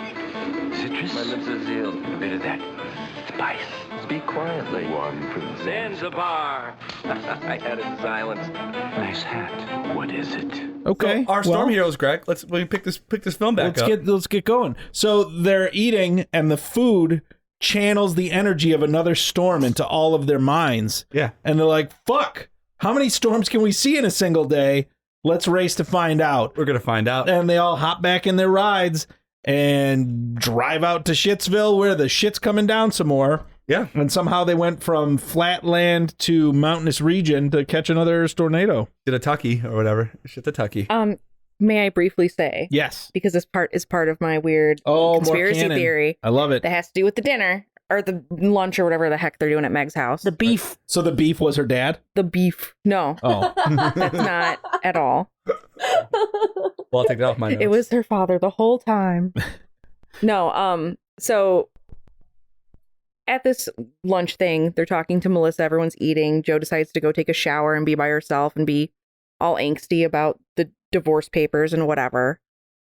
Speaker 6: citrus?
Speaker 11: My lips are sealed.
Speaker 6: A bit of that spice.
Speaker 11: Speak quietly.
Speaker 6: One from
Speaker 11: Zanzibar. I had it in silence.
Speaker 6: Nice hat. What is it?
Speaker 1: Okay.
Speaker 2: So our storm heroes, Greg. Let me pick this film back up.
Speaker 1: Let's get going. So they're eating, and the food channels the energy of another storm into all of their minds.
Speaker 2: Yeah.
Speaker 1: And they're like, fuck, how many storms can we see in a single day? Let's race to find out.
Speaker 2: We're going to find out.
Speaker 1: And they all hop back in their rides and drive out to Shitsville where the shit's coming down some more.
Speaker 2: Yeah.
Speaker 1: And somehow they went from flat land to mountainous region to catch another tornado.
Speaker 2: Shitatucky or whatever. Shitatucky.
Speaker 4: May I briefly say?
Speaker 1: Yes.
Speaker 4: Because this part is part of my weird conspiracy theory.
Speaker 1: I love it.
Speaker 4: That has to do with the dinner or the lunch or whatever the heck they're doing at Meg's house.
Speaker 3: The beef.
Speaker 1: So the beef was her dad?
Speaker 4: The beef. No.
Speaker 1: Oh.
Speaker 4: That's not at all.
Speaker 2: Well, I'll take that off my notes.
Speaker 4: It was her father the whole time. No, so at this lunch thing, they're talking to Melissa, everyone's eating. Joe decides to go take a shower and be by herself and be all angsty about the divorce papers and whatever.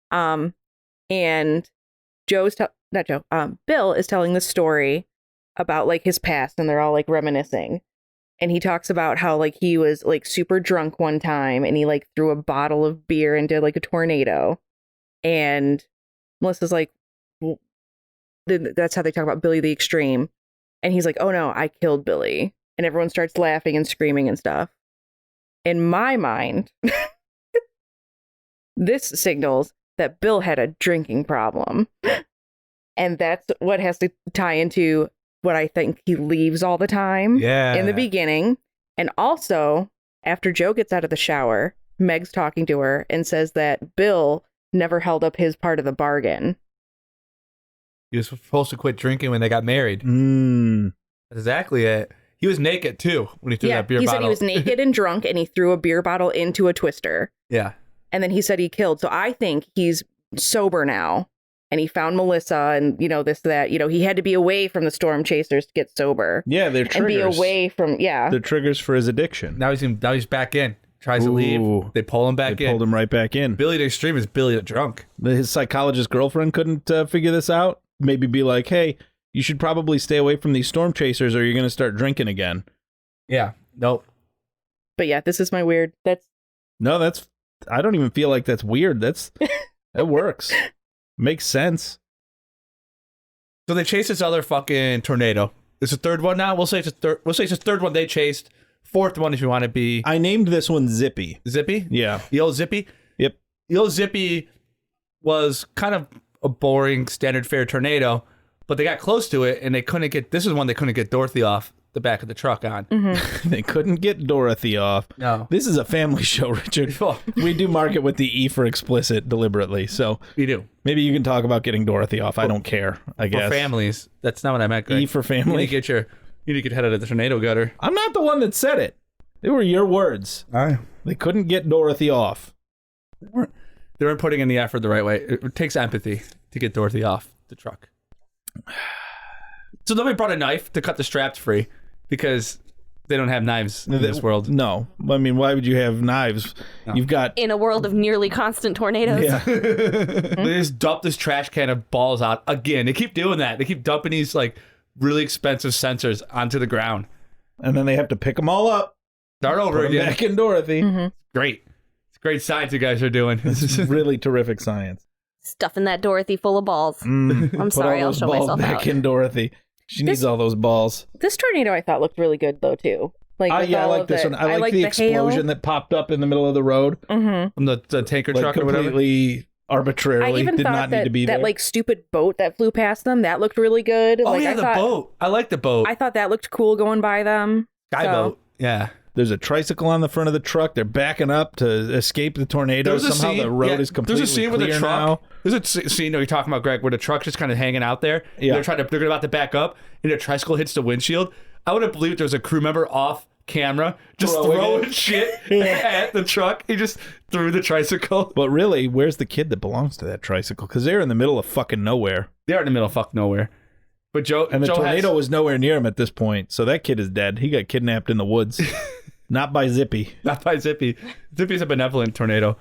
Speaker 4: And Bill is telling the story about like his past, and they're all like reminiscing. And he talks about how like he was like super drunk one time and he like threw a bottle of beer into like a tornado. And Melissa's like, well, that's how they talk about Billy the Extreme. And he's like, oh no, I killed Billy. And everyone starts laughing and screaming and stuff. In my mind, this signals that Bill had a drinking problem. And that's what has to tie into what I think he leaves all the time in the beginning. And also, after Joe gets out of the shower, Meg's talking to her and says that Bill never held up his part of the bargain.
Speaker 2: He was supposed to quit drinking when they got married. That's exactly it. He was naked, too, when he threw that beer bottle.
Speaker 4: He said he was naked and drunk, and he threw a beer bottle into a Twister.
Speaker 2: Yeah.
Speaker 4: And then he said he killed. So I think he's sober now. And he found Melissa and, you know, this, that, you know, he had to be away from the storm chasers to get sober.
Speaker 1: Yeah, they're triggers.
Speaker 4: And be away from,
Speaker 1: They're triggers for his addiction.
Speaker 2: Now he's back in. Tries to leave. They pull him back in.
Speaker 1: They pulled him right back in.
Speaker 2: Billy the Extreme is Billy the Drunk.
Speaker 1: His psychologist girlfriend couldn't figure this out. Maybe be like, hey, you should probably stay away from these storm chasers or you're going to start drinking again.
Speaker 2: Yeah. Nope.
Speaker 4: But yeah, this is my weird.
Speaker 1: I don't even feel like that's weird. That works. Makes sense.
Speaker 2: So they chase this other fucking tornado. It's a third one now. We'll say it's a third one they chased. Fourth one, if you want to be.
Speaker 1: I named this one Zippy.
Speaker 2: Zippy?
Speaker 1: Yeah.
Speaker 2: The old Zippy?
Speaker 1: Yep.
Speaker 2: The old Zippy was kind of a boring standard fare tornado, but they got close to it and they couldn't get. This is one they couldn't get Dorothy off the back of the truck on.
Speaker 4: Mm-hmm.
Speaker 1: They couldn't get Dorothy off.
Speaker 2: No.
Speaker 1: This is a family show, Richard. We do mark it with the E for explicit deliberately. So
Speaker 2: we do.
Speaker 1: Maybe you can talk about getting Dorothy off. I don't care, I guess.
Speaker 2: For families. That's not what I meant, Greg.
Speaker 1: E for family.
Speaker 2: You need to get head out of the tornado gutter.
Speaker 1: I'm not the one that said it. They were your words.
Speaker 2: All right.
Speaker 1: They couldn't get Dorothy off.
Speaker 2: They weren't putting in the effort the right way. It takes empathy to get Dorothy off the truck. So nobody brought a knife to cut the straps free because they don't have knives in this world.
Speaker 1: No. I mean, why would you have knives? No. You've got...
Speaker 3: In a world of nearly constant tornadoes.
Speaker 1: Yeah.
Speaker 2: They just dump this trash can of balls out again. They keep doing that. They keep dumping these like really expensive sensors onto the ground.
Speaker 1: And then they have to pick them all up.
Speaker 2: Start over again.
Speaker 1: Back in Dorothy.
Speaker 4: Mm-hmm.
Speaker 2: Great. It's great science you guys are doing.
Speaker 1: This is really terrific science.
Speaker 3: Stuffing that Dorothy full of balls. I'm sorry, I'll show myself
Speaker 1: back in Dorothy. She needs all those balls.
Speaker 4: This tornado I thought looked really good though too. Like
Speaker 1: I like this one. I like the explosion that popped up in the middle of the road.
Speaker 4: Mm-hmm.
Speaker 2: From the tanker truck or whatever.
Speaker 1: Completely arbitrarily.
Speaker 4: I even
Speaker 1: did
Speaker 4: thought
Speaker 1: not need to be there.
Speaker 4: that like stupid boat that flew past them, that looked really good.
Speaker 2: Oh
Speaker 4: like,
Speaker 2: yeah, the boat. I like the boat.
Speaker 4: I thought that looked cool going by them.
Speaker 2: Skyboat. Yeah.
Speaker 1: There's a tricycle on the front of the truck. They're backing up to escape the tornado. Somehow the road is completely
Speaker 2: There's a scene with
Speaker 1: clear
Speaker 2: the truck.
Speaker 1: now.
Speaker 2: There's a scene you're talking about, Greg, where the truck's just kind of hanging out there.
Speaker 1: Yeah.
Speaker 2: They're about to back up, and the tricycle hits the windshield. I would have believed there was a crew member off camera just throwing shit at the truck. He just threw the tricycle.
Speaker 1: But really, where's the kid that belongs to that tricycle? Because they're in the middle of fucking nowhere.
Speaker 2: They're in the middle of fucking nowhere. But Joe
Speaker 1: And the
Speaker 2: Joe
Speaker 1: tornado was nowhere near him at this point, so that kid is dead. He got kidnapped in the woods. Not by Zippy.
Speaker 2: Not by Zippy. Zippy's a benevolent tornado.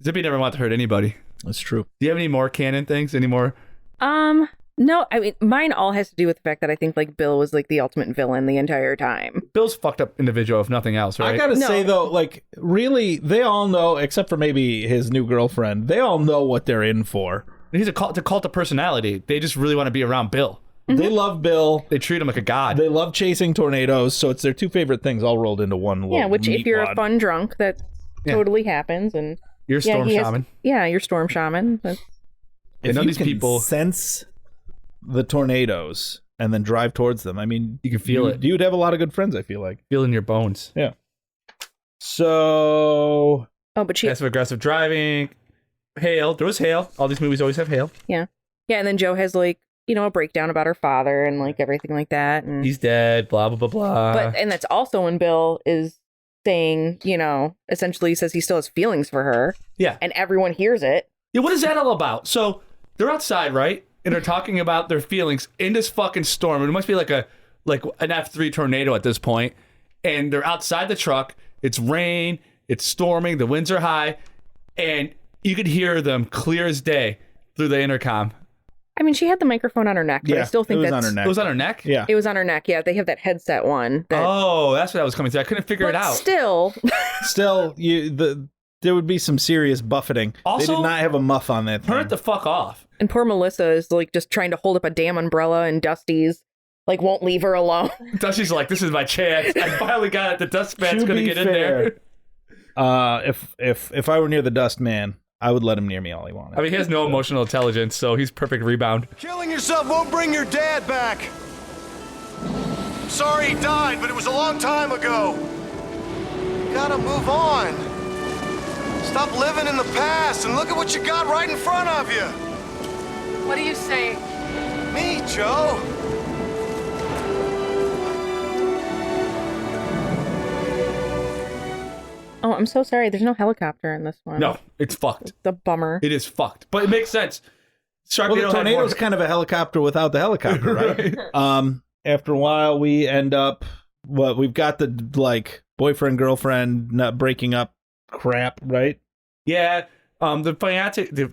Speaker 2: Zippy never wanted to hurt anybody.
Speaker 1: That's true.
Speaker 2: Do you have any more canon things? Any more?
Speaker 4: No, I mean, mine all has to do with the fact that I think like Bill was like the ultimate villain the entire time.
Speaker 2: Bill's fucked up individual, if nothing else, right?
Speaker 1: I gotta say though, like really, they all know, except for maybe his new girlfriend, they all know what they're in for.
Speaker 2: He's a cult of personality. They just really want to be around Bill.
Speaker 1: They love Bill.
Speaker 2: They treat him like a god.
Speaker 1: They love chasing tornadoes, so it's their two favorite things all rolled into one.
Speaker 4: Yeah, which if you're
Speaker 1: meatwad.
Speaker 4: a fun drunk, that totally happens. And
Speaker 2: you're a storm shaman.
Speaker 4: You're storm shaman.
Speaker 1: If
Speaker 2: none of
Speaker 1: you
Speaker 2: these
Speaker 1: can
Speaker 2: people
Speaker 1: sense the tornadoes and then drive towards them, I mean,
Speaker 2: you can feel it.
Speaker 1: You'd have a lot of good friends, I feel like.
Speaker 2: Feel in your bones.
Speaker 1: Yeah. So.
Speaker 4: Oh, but
Speaker 2: passive aggressive driving. Hail. There was hail. All these movies always have hail.
Speaker 4: Yeah. Yeah, and then Joe has like, a breakdown about her father and like everything like that. And
Speaker 2: he's dead, blah, blah, blah, blah.
Speaker 4: And that's also when Bill is saying, essentially says he still has feelings for her.
Speaker 2: Yeah.
Speaker 4: And everyone hears it.
Speaker 2: Yeah, what is that all about? So they're outside, right? And they're talking about their feelings in this fucking storm. It must be like an F3 tornado at this point. And they're outside the truck. It's rain. It's storming. The winds are high. And you could hear them clear as day through the intercom.
Speaker 4: I mean, she had the microphone on her neck, but I still think
Speaker 1: it was
Speaker 4: that's
Speaker 1: on her neck.
Speaker 2: It was on her neck?
Speaker 1: Yeah.
Speaker 4: It was on her neck. Yeah, they have that headset one.
Speaker 2: Oh, that's what I was coming to. I couldn't figure it out.
Speaker 4: Still,
Speaker 1: there would be some serious buffeting.
Speaker 2: Also,
Speaker 1: they did not have a muff on that thing.
Speaker 2: Turn it the fuck off.
Speaker 4: And poor Melissa is like just trying to hold up a damn umbrella, and Dusty's like won't leave her alone.
Speaker 2: Dusty's like, this is my chance. I finally got it. The dustman's going to get in there.
Speaker 1: If I were near the dust man, I would let him near me all he wanted.
Speaker 2: I mean, he has no emotional intelligence, so he's perfect rebound.
Speaker 9: Killing yourself won't bring your dad back. Sorry he died, but it was a long time ago. You gotta move on. Stop living in the past and look at what you got right in front of you.
Speaker 7: What are you saying?
Speaker 9: Me, Joe.
Speaker 4: Oh, I'm so sorry. There's no helicopter in this one.
Speaker 2: No, it's fucked.
Speaker 4: It's a bummer.
Speaker 2: It is fucked, but it makes sense.
Speaker 1: Well, the tornado's kind of a helicopter without the helicopter, right? After a while, we end up. We've got the like boyfriend girlfriend not breaking up crap, right?
Speaker 2: Yeah. The fiance, the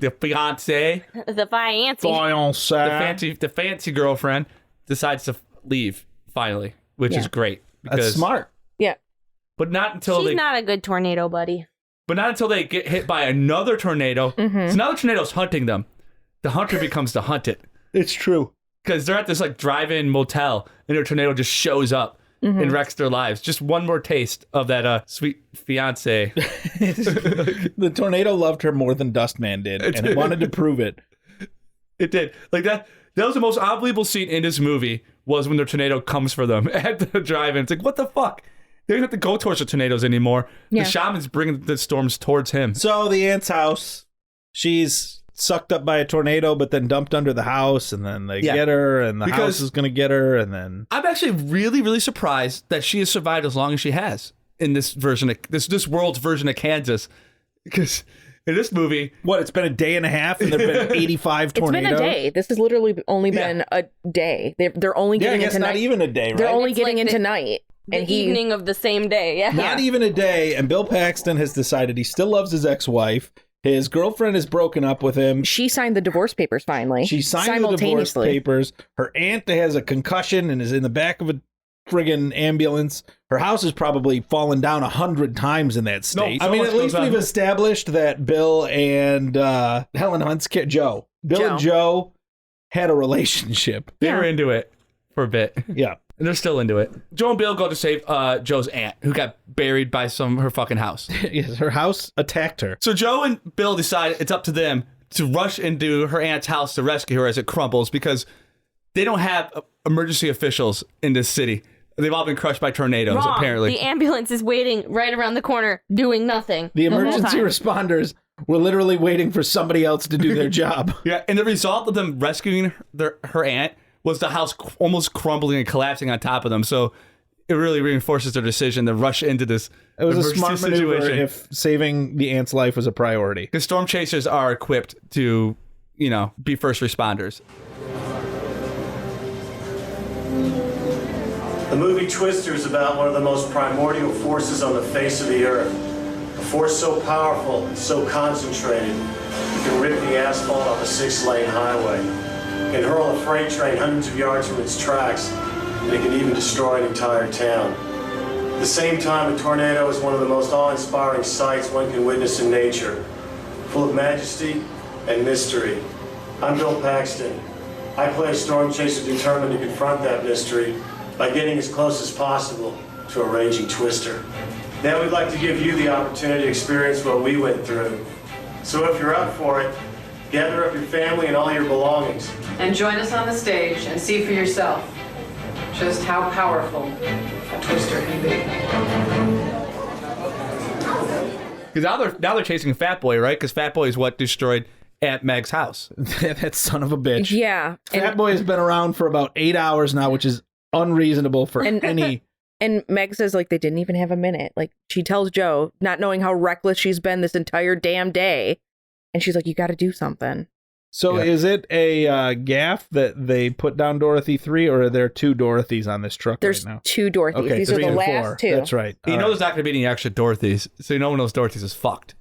Speaker 2: fancy girlfriend decides to leave finally, which is great.
Speaker 1: That's smart.
Speaker 4: Yeah.
Speaker 2: But not until
Speaker 3: She's not a good tornado buddy.
Speaker 2: But not until they get hit by another tornado. So now the tornado's hunting them. The hunter becomes the hunted.
Speaker 1: It's true.
Speaker 2: Because they're at this like drive-in motel, and a tornado just shows up and wrecks their lives. Just one more taste of that sweet fiance.
Speaker 1: The tornado loved her more than Dustman did, and it wanted to prove it.
Speaker 2: It did. Like that was the most unbelievable scene in this movie, was when the tornado comes for them at the drive-in. It's like, what the fuck? They don't have to go towards the tornadoes anymore.
Speaker 4: Yeah.
Speaker 2: The shaman's bringing the storms towards him.
Speaker 1: So the aunt's house, she's sucked up by a tornado, but then dumped under the house, and then they get her, and the house is going to get her, and then...
Speaker 2: I'm actually really, really surprised that she has survived as long as she has in this version of this world's version of Kansas. Because in this movie...
Speaker 1: What, it's been a day and a half, and there have been 85 tornadoes?
Speaker 4: It's been a day. This has literally only been a day. They're only getting into night.
Speaker 1: not even a day, right?
Speaker 4: They're only
Speaker 3: It's
Speaker 4: getting
Speaker 3: like
Speaker 4: into night.
Speaker 3: The evening of the same day, yeah.
Speaker 1: Not even a day, and Bill Paxton has decided he still loves his ex-wife. His girlfriend has broken up with him.
Speaker 4: She signed the divorce papers finally.
Speaker 1: She signed the divorce papers. Her aunt has a concussion and is in the back of a friggin' ambulance. Her house has probably fallen down 100 times in that state.
Speaker 2: No,
Speaker 1: I mean, at least we've established that Bill and Helen Hunt's kid, Joe. Bill and Joe had a relationship.
Speaker 2: They were into it for a bit.
Speaker 1: Yeah.
Speaker 2: And they're still into it. Joe and Bill go to save Joe's aunt, who got buried by her fucking house.
Speaker 1: Yes, her house attacked her.
Speaker 2: So Joe and Bill decide it's up to them to rush into her aunt's house to rescue her as it crumbles, because they don't have emergency officials in this city. They've all been crushed by tornadoes,
Speaker 3: Wrong.
Speaker 2: apparently.
Speaker 3: The ambulance is waiting right around the corner, doing nothing.
Speaker 1: The
Speaker 3: whole
Speaker 1: emergency
Speaker 3: time.
Speaker 1: responders were literally waiting for somebody else to do their job.
Speaker 2: Yeah, and the result of them rescuing her aunt was the house almost crumbling and collapsing on top of them. So it really reinforces their decision to rush into this.
Speaker 1: It was a
Speaker 2: emergency
Speaker 1: smart maneuver
Speaker 2: situation.
Speaker 1: if saving the aunt's life was a priority.
Speaker 2: Because storm chasers are equipped to, be first responders.
Speaker 12: The movie Twister is about one of the most primordial forces on the face of the earth. A force so powerful and so concentrated, it can rip the asphalt off a 6-lane highway. It can hurl a freight train hundreds of yards from its tracks, and it can even destroy an entire town. At the same time, a tornado is one of the most awe-inspiring sights one can witness in nature, full of majesty and mystery. I'm Bill Paxton. I play a storm chaser determined to confront that mystery by getting as close as possible to a raging twister. Now we'd like to give you the opportunity to experience what we went through. So if you're up for it, gather up your family and all your belongings.
Speaker 7: And join us on the stage and see for yourself just how powerful a twister can be.
Speaker 2: Because now they're chasing Fat Boy, right? Because Fat Boy is what destroyed Aunt Meg's house.
Speaker 1: That son of a bitch.
Speaker 4: Yeah.
Speaker 1: Fat Boy has been around for about 8 hours now, which is unreasonable for any.
Speaker 4: And Meg says, like, they didn't even have a minute. Like, she tells Joe, not knowing how reckless she's been this entire damn day. And she's like, you got to do something.
Speaker 1: So is it a gaffe that they put down Dorothy 3, or are there 2 Dorothys on this truck
Speaker 4: There's
Speaker 1: right now?
Speaker 4: 2 Dorothys.
Speaker 1: Okay,
Speaker 4: These are the
Speaker 1: 3 and
Speaker 4: last
Speaker 1: 4.
Speaker 4: 2.
Speaker 1: That's right.
Speaker 2: You know there's not going to be any extra Dorothys, so you know when those Dorothys is fucked.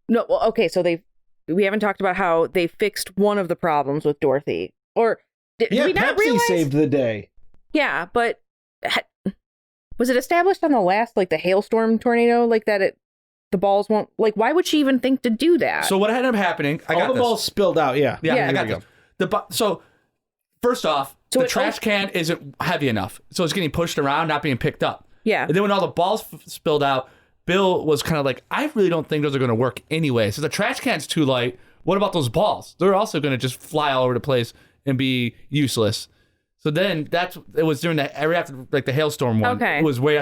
Speaker 4: No, well, okay, so we haven't talked about how they fixed one of the problems with Dorothy. Or did we not
Speaker 1: Pepsi
Speaker 4: realize?
Speaker 1: saved the day.
Speaker 4: Yeah, but was it established on the last, like, the hailstorm tornado, like that the balls won't, like, why would she even think to do that?
Speaker 2: So what ended up happening? I
Speaker 1: All
Speaker 2: got
Speaker 1: the
Speaker 2: this.
Speaker 1: balls spilled out. Yeah.
Speaker 2: Yeah, I
Speaker 1: Here
Speaker 2: got
Speaker 1: we
Speaker 2: this. So first off,
Speaker 4: So
Speaker 2: the
Speaker 4: it
Speaker 2: trash can isn't heavy enough, so it's getting pushed around, not being picked up.
Speaker 4: Yeah.
Speaker 2: And then when all the balls spilled out, Bill was kind of like, I really don't think those are going to work anyway. So the trash can's too light. What about those balls? They're also going to just fly all over the place and be useless. So then it was during after like the hailstorm one.
Speaker 4: Okay.
Speaker 2: It was right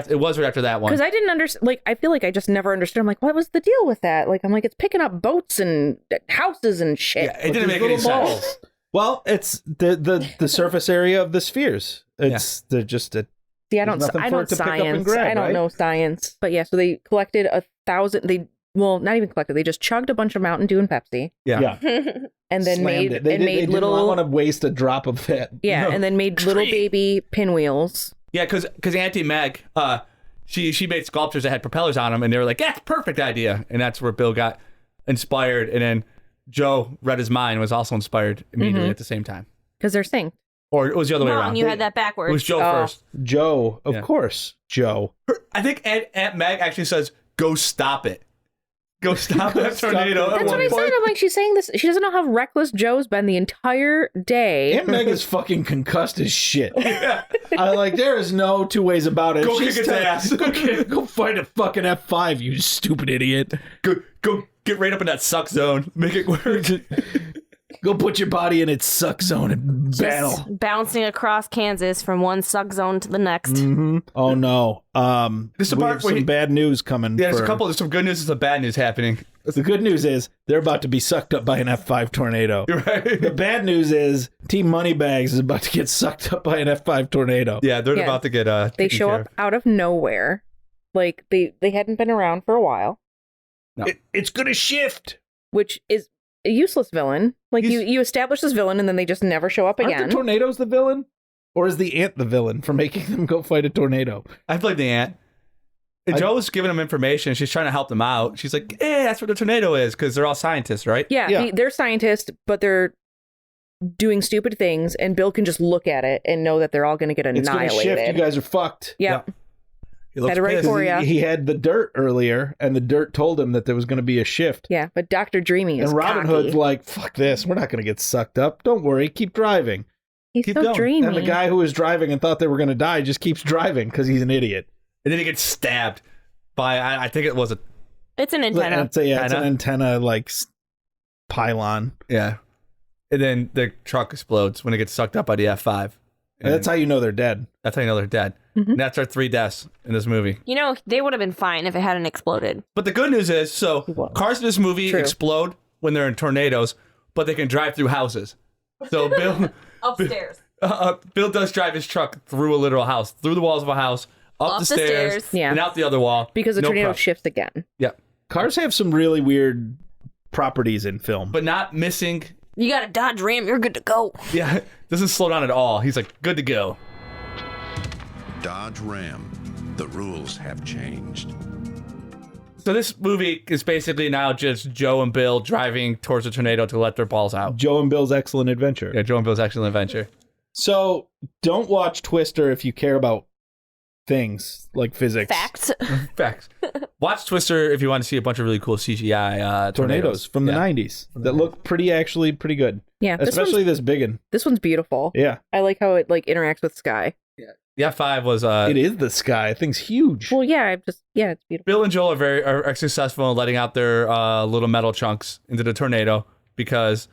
Speaker 2: after that one.
Speaker 4: Because I didn't understand, like, I feel like I just never understood. I'm like, what was the deal with that? Like, I'm like, it's picking up boats and houses and shit.
Speaker 2: Yeah, it didn't make any sense.
Speaker 1: Well, it's the surface area of the spheres. They're just a.
Speaker 4: See, I
Speaker 1: There's
Speaker 4: don't
Speaker 1: nothing for it
Speaker 4: science.
Speaker 1: to pick up and
Speaker 4: I
Speaker 1: grab,
Speaker 4: don't
Speaker 1: right?
Speaker 4: know science. But yeah, so they collected 1,000. Well, not even collected. They just chugged a bunch of Mountain Dew and Pepsi.
Speaker 1: Yeah.
Speaker 4: And then
Speaker 1: Slammed it. They
Speaker 4: made little.
Speaker 1: didn't want to waste a drop of it.
Speaker 4: Yeah, and then made little baby pinwheels.
Speaker 2: Yeah, because Auntie Meg, she made sculptures that had propellers on them, and they were like, "That's perfect idea," and that's where Bill got inspired, and then Joe read his mind, and was also inspired immediately at the same time.
Speaker 4: Because they're synced.
Speaker 2: Or it was the other way
Speaker 3: Wrong,
Speaker 2: around.
Speaker 3: you had that backwards.
Speaker 2: It was Joe first.
Speaker 1: Joe, of course, Joe.
Speaker 2: I think Aunt Meg actually says, "Go stop it. Go stop that
Speaker 1: stop
Speaker 2: tornado."
Speaker 1: it.
Speaker 2: at
Speaker 4: That's
Speaker 2: one
Speaker 4: what I
Speaker 2: point.
Speaker 4: said. I'm like, she's saying this. She doesn't know how reckless Joe's been the entire day.
Speaker 1: Aunt Meg is fucking concussed as shit. I like. There is no 2 ways about it.
Speaker 2: Go
Speaker 1: She's
Speaker 2: kick its ass.
Speaker 1: Go fight a fucking F5, you stupid idiot.
Speaker 2: Go get right up in that suck zone. Make it work.
Speaker 1: Go put your body in its suck zone and battle.
Speaker 3: Just bouncing across Kansas from one suck zone to the next.
Speaker 1: Mm-hmm. Oh no.
Speaker 2: This is the
Speaker 1: we
Speaker 2: part
Speaker 1: have
Speaker 2: where
Speaker 1: some bad news coming.
Speaker 2: Yeah, there's some good news and some bad news happening.
Speaker 1: The good news is they're about to be sucked up by an F5 tornado.
Speaker 2: Right.
Speaker 1: The bad news is Team Moneybags is about to get sucked up by an F5 tornado.
Speaker 2: Yeah, they're
Speaker 4: Yeah.
Speaker 2: about to get
Speaker 4: They
Speaker 2: taken
Speaker 4: show
Speaker 2: care
Speaker 4: up out of nowhere. Like, they hadn't been around for a while.
Speaker 2: No.
Speaker 1: It's gonna shift.
Speaker 4: Which is a useless villain. Like, you establish this villain and then they just never show up
Speaker 1: Aren't
Speaker 4: again.
Speaker 1: the tornadoes the villain? Or is the ant the villain for making them go fight a tornado?
Speaker 2: I played the ant. And Joe's giving them information. She's trying to help them out. She's like, "Hey, that's what the tornado is," because they're all scientists, right?
Speaker 4: Yeah. They're scientists, but they're doing stupid things, and Bill can just look at it and know that they're all going to get
Speaker 1: It's gonna
Speaker 4: annihilated.
Speaker 1: shift. You guys are fucked.
Speaker 4: Yep.
Speaker 2: He looks
Speaker 4: Had it right
Speaker 2: pissed.
Speaker 4: for ya.
Speaker 1: He had the dirt earlier, and the dirt told him that there was going to be a shift.
Speaker 4: Yeah, but Dr. Dreamy is
Speaker 1: And Robin
Speaker 4: cocky.
Speaker 1: Hood's like, fuck this. We're not going to get sucked up. Don't worry. Keep driving.
Speaker 4: He's
Speaker 2: keep
Speaker 4: so
Speaker 2: going.
Speaker 4: dreamy.
Speaker 1: And the guy who was driving and thought they were going to die just keeps driving because he's an idiot.
Speaker 2: And then he gets stabbed by, I think it was a...
Speaker 3: It's an antenna.
Speaker 1: It's an antenna, like, pylon.
Speaker 2: Yeah. And then the truck explodes when it gets sucked up by the F5.
Speaker 1: And that's how you know they're dead.
Speaker 2: That's how you know they're dead.
Speaker 4: Mm-hmm.
Speaker 2: And that's our 3 deaths in this movie.
Speaker 3: You know, they would have been fine if it hadn't exploded.
Speaker 2: But the good news is, so cars in this movie
Speaker 3: True.
Speaker 2: explode when they're in tornadoes, but they can drive through houses. So Bill...
Speaker 3: Upstairs.
Speaker 2: Bill does drive his truck through a literal house, through the walls of a house, up the stairs,
Speaker 4: Yeah.
Speaker 2: and out the other wall.
Speaker 4: Because the
Speaker 2: No
Speaker 4: tornado
Speaker 2: problem.
Speaker 4: shifts again.
Speaker 2: Yeah.
Speaker 1: Cars have some really weird properties in film.
Speaker 2: But not missing.
Speaker 3: You got a Dodge Ram, you're good to go.
Speaker 2: Yeah, doesn't slow down at all. He's like, good to go.
Speaker 13: Dodge Ram. The rules have changed.
Speaker 2: So this movie is basically now just Joe and Bill driving towards a tornado to let their balls out.
Speaker 1: Joe and Bill's Excellent Adventure.
Speaker 2: Yeah, Joe and Bill's Excellent Adventure.
Speaker 1: So don't watch Twister if you care about things like physics.
Speaker 3: Facts.
Speaker 2: Watch Twister if you want to see a bunch of really cool CGI
Speaker 1: tornadoes from the 90s that look pretty good.
Speaker 4: Yeah,
Speaker 1: especially this big one.
Speaker 4: This one's beautiful.
Speaker 1: Yeah,
Speaker 4: I like how it like interacts with sky.
Speaker 2: The F5 was
Speaker 1: it is the sky. Thing's huge.
Speaker 4: Well, yeah, it's beautiful.
Speaker 2: Bill and Joel are successful in letting out their little metal chunks into the tornado because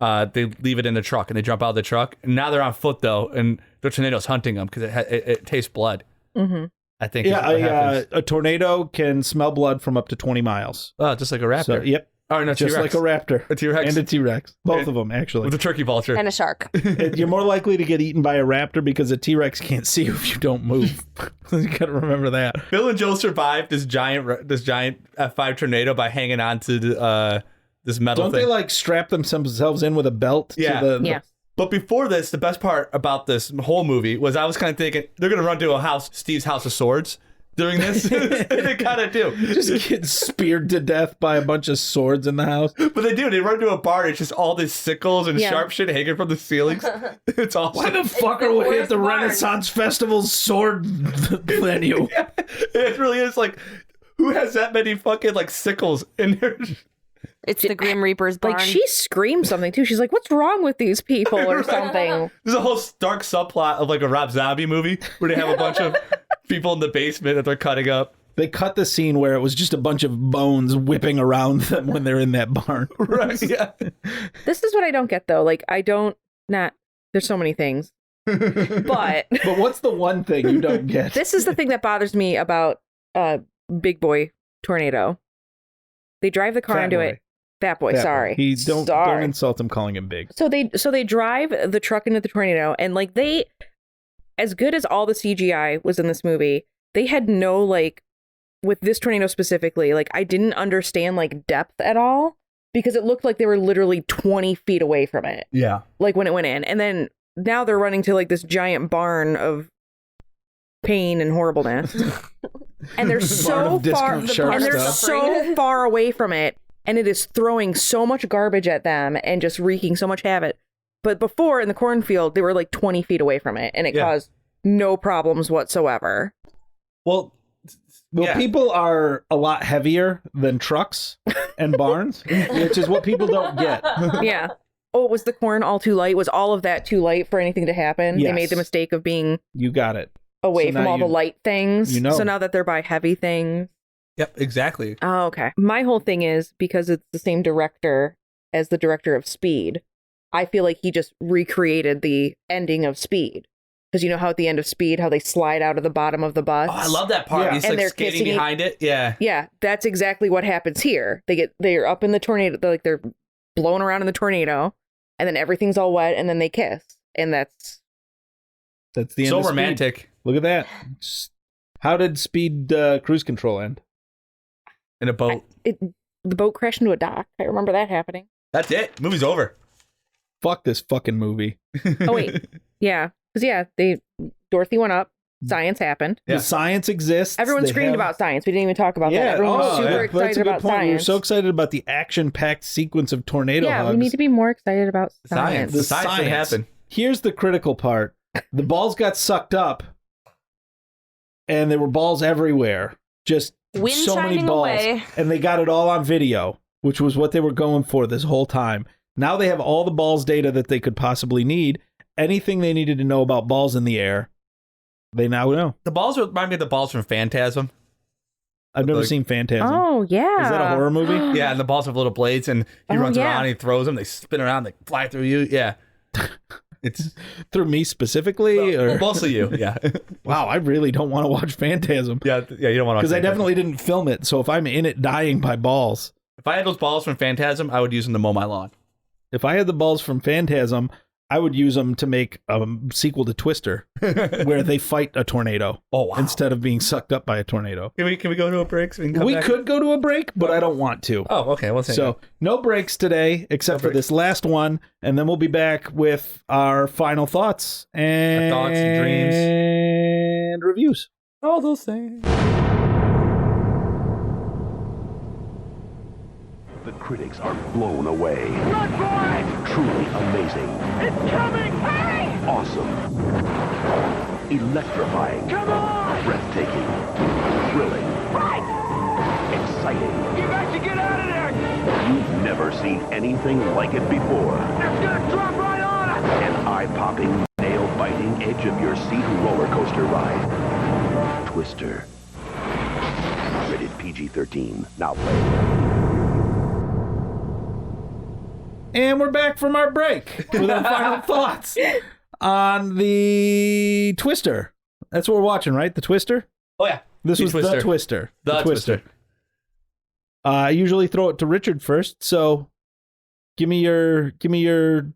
Speaker 2: they leave it in the truck and they jump out of the truck. And now they're on foot though, and the tornado's hunting them because it tastes blood.
Speaker 4: Mm-hmm.
Speaker 2: I think.
Speaker 1: Yeah, a tornado can smell blood from up to 20 miles.
Speaker 2: Oh, just like a raptor.
Speaker 1: So, yep.
Speaker 2: Oh, no,
Speaker 1: just
Speaker 2: T-Rex.
Speaker 1: like a raptor.
Speaker 2: A T-Rex.
Speaker 1: And a T-Rex. Both of them, actually.
Speaker 2: With a turkey vulture.
Speaker 3: And a shark.
Speaker 1: You're more likely to get eaten by a raptor because a T-Rex can't see you if you don't move. You gotta remember that.
Speaker 2: Bill and Joel survived this giant F5 tornado by hanging on to this metal
Speaker 1: Don't
Speaker 2: thing.
Speaker 1: they like strap themselves in with a belt?
Speaker 2: Yeah.
Speaker 1: To
Speaker 4: Yeah.
Speaker 2: But before this, the best part about this whole movie was I was kind of thinking they're going to run to a house, Steve's House of Swords, during this. They kind of do.
Speaker 1: Just get speared to death by a bunch of swords in the house.
Speaker 2: But they do. They run to a bar. It's just all these sickles and sharp shit hanging from the ceilings. It's awesome.
Speaker 1: Why the fuck are we at the Renaissance Festival's sword venue?
Speaker 2: Yeah, it really is like, who has that many fucking like sickles in there?
Speaker 3: It's the Grim Reaper's barn.
Speaker 4: Like she screams something too. She's like, "What's wrong with these people?" or something.
Speaker 2: There's a whole dark subplot of like a Rob Zombie movie where they have a bunch of people in the basement that they're cutting up.
Speaker 1: They cut the scene where it was just a bunch of bones whipping around them when they're in that barn.
Speaker 2: Right, yeah.
Speaker 4: This is what I don't get though. Like there's so many things. But
Speaker 1: what's the one thing you don't get?
Speaker 4: This is the thing that bothers me about Big Boy Tornado. They drive the car into it. Fat Boy, sorry.
Speaker 1: Don't insult him calling him big.
Speaker 4: So they drive the truck into the tornado, and like they, as good as all the CGI was in this movie, they had no like, with this tornado specifically, like I didn't understand like depth at all because it looked like they were literally 20 feet away from it.
Speaker 2: Yeah.
Speaker 4: Like when it went in, and then now they're running to like this giant barn of pain and horribleness, and they're so far away from it. And it is throwing so much garbage at them and just wreaking so much havoc. But before, in the cornfield, they were like 20 feet away from it, and it caused no problems whatsoever.
Speaker 1: Well, people are a lot heavier than trucks and barns, which is what people don't get.
Speaker 4: Yeah. Oh, was the corn all too light? Was all of that too light for anything to happen?
Speaker 1: Yes.
Speaker 4: They made the mistake of being...
Speaker 1: You got it.
Speaker 4: Away from all the light things.
Speaker 1: You know.
Speaker 4: So now that they're by heavy things...
Speaker 2: Yep, exactly.
Speaker 4: Oh, okay. My whole thing is, because it's the same director as the director of Speed, I feel like he just recreated the ending of Speed. Because you know how at the end of Speed, how they slide out of the bottom of the bus?
Speaker 2: Oh, I love that part.
Speaker 1: Yeah.
Speaker 2: He's
Speaker 4: And
Speaker 2: like
Speaker 4: they're
Speaker 2: skating
Speaker 4: kissing
Speaker 2: behind it. Yeah.
Speaker 4: Yeah, that's exactly what happens here. They're up in the tornado, they're blown around in the tornado, and then everything's all wet, and then they kiss. And that's
Speaker 1: the end
Speaker 2: so
Speaker 1: of Speed.
Speaker 2: romantic.
Speaker 1: Look at that. How did Speed Cruise Control end?
Speaker 2: In a boat.
Speaker 4: The boat crashed into a dock. I remember that happening.
Speaker 2: That's it. Movie's over.
Speaker 1: Fuck this fucking movie.
Speaker 4: Oh, wait. Yeah. Because, Dorothy went up. Science happened.
Speaker 1: The science exists.
Speaker 4: Everyone
Speaker 1: They
Speaker 4: screamed
Speaker 1: have-
Speaker 4: about science. We didn't even talk about that. Everyone was super
Speaker 1: That's a
Speaker 4: excited
Speaker 1: good
Speaker 4: about
Speaker 1: point. We were
Speaker 4: science.
Speaker 1: so excited about the action-packed sequence of tornado
Speaker 4: Yeah,
Speaker 1: hugs.
Speaker 4: we need to be more excited about science.
Speaker 1: The
Speaker 2: science that happened.
Speaker 1: Here's the critical part. The balls got sucked up, and there were balls everywhere. Just
Speaker 3: Wind
Speaker 1: so many
Speaker 3: shining
Speaker 1: balls.
Speaker 3: away.
Speaker 1: And they got it all on video, which was what they were going for this whole time. Now they have all the balls data that they could possibly need. Anything they needed to know about balls in the air, they now know.
Speaker 2: The balls remind me of the balls from Phantasm.
Speaker 1: I've never
Speaker 2: Like-
Speaker 1: seen Phantasm.
Speaker 4: Oh, yeah.
Speaker 1: Is that a horror movie?
Speaker 2: Yeah, and the balls have little blades, and he
Speaker 4: Oh,
Speaker 2: runs
Speaker 4: yeah.
Speaker 2: around, and he throws them, they spin around, they fly through you. Yeah. It's
Speaker 1: Through me specifically? or
Speaker 2: mostly you. Yeah.
Speaker 1: Wow, I really don't want to watch Phantasm.
Speaker 2: Yeah, you don't want to.
Speaker 1: Because I definitely didn't film it, so if I'm in it dying by balls.
Speaker 2: If I had those balls from Phantasm, I would use them to mow my lawn.
Speaker 1: If I had the balls from Phantasm, I would use them to make a sequel to Twister, where they fight a tornado.
Speaker 2: Oh, wow.
Speaker 1: Instead of being sucked up by a tornado.
Speaker 2: Can we go to a break so we can come
Speaker 1: We
Speaker 2: back?
Speaker 1: could go to a break, but I don't want to.
Speaker 2: Oh, okay. We'll take
Speaker 1: So no breaks today, except for this last one, and then we'll be back with our final thoughts and
Speaker 2: thoughts and dreams.
Speaker 1: and reviews.
Speaker 2: All those things.
Speaker 14: The critics are blown away.
Speaker 8: Run, boy!
Speaker 14: Truly amazing.
Speaker 8: It's coming! Hey!
Speaker 14: Awesome. Electrifying.
Speaker 8: Come on!
Speaker 14: Breathtaking. Thrilling.
Speaker 8: Right!
Speaker 14: Exciting.
Speaker 8: You got to get out of there!
Speaker 14: You've never seen anything like it before.
Speaker 8: It's gonna drop right on us!
Speaker 14: An eye-popping, nail-biting, edge-of-your-seat roller coaster ride. Twister. Rated PG-13. Now play.
Speaker 1: And we're back from our break with our final thoughts on the Twister. That's what we're watching, right? The Twister?
Speaker 2: Oh, yeah.
Speaker 1: This was
Speaker 2: Twister.
Speaker 1: The Twister.
Speaker 2: The Twister.
Speaker 1: I usually throw it to Richard first, so give me your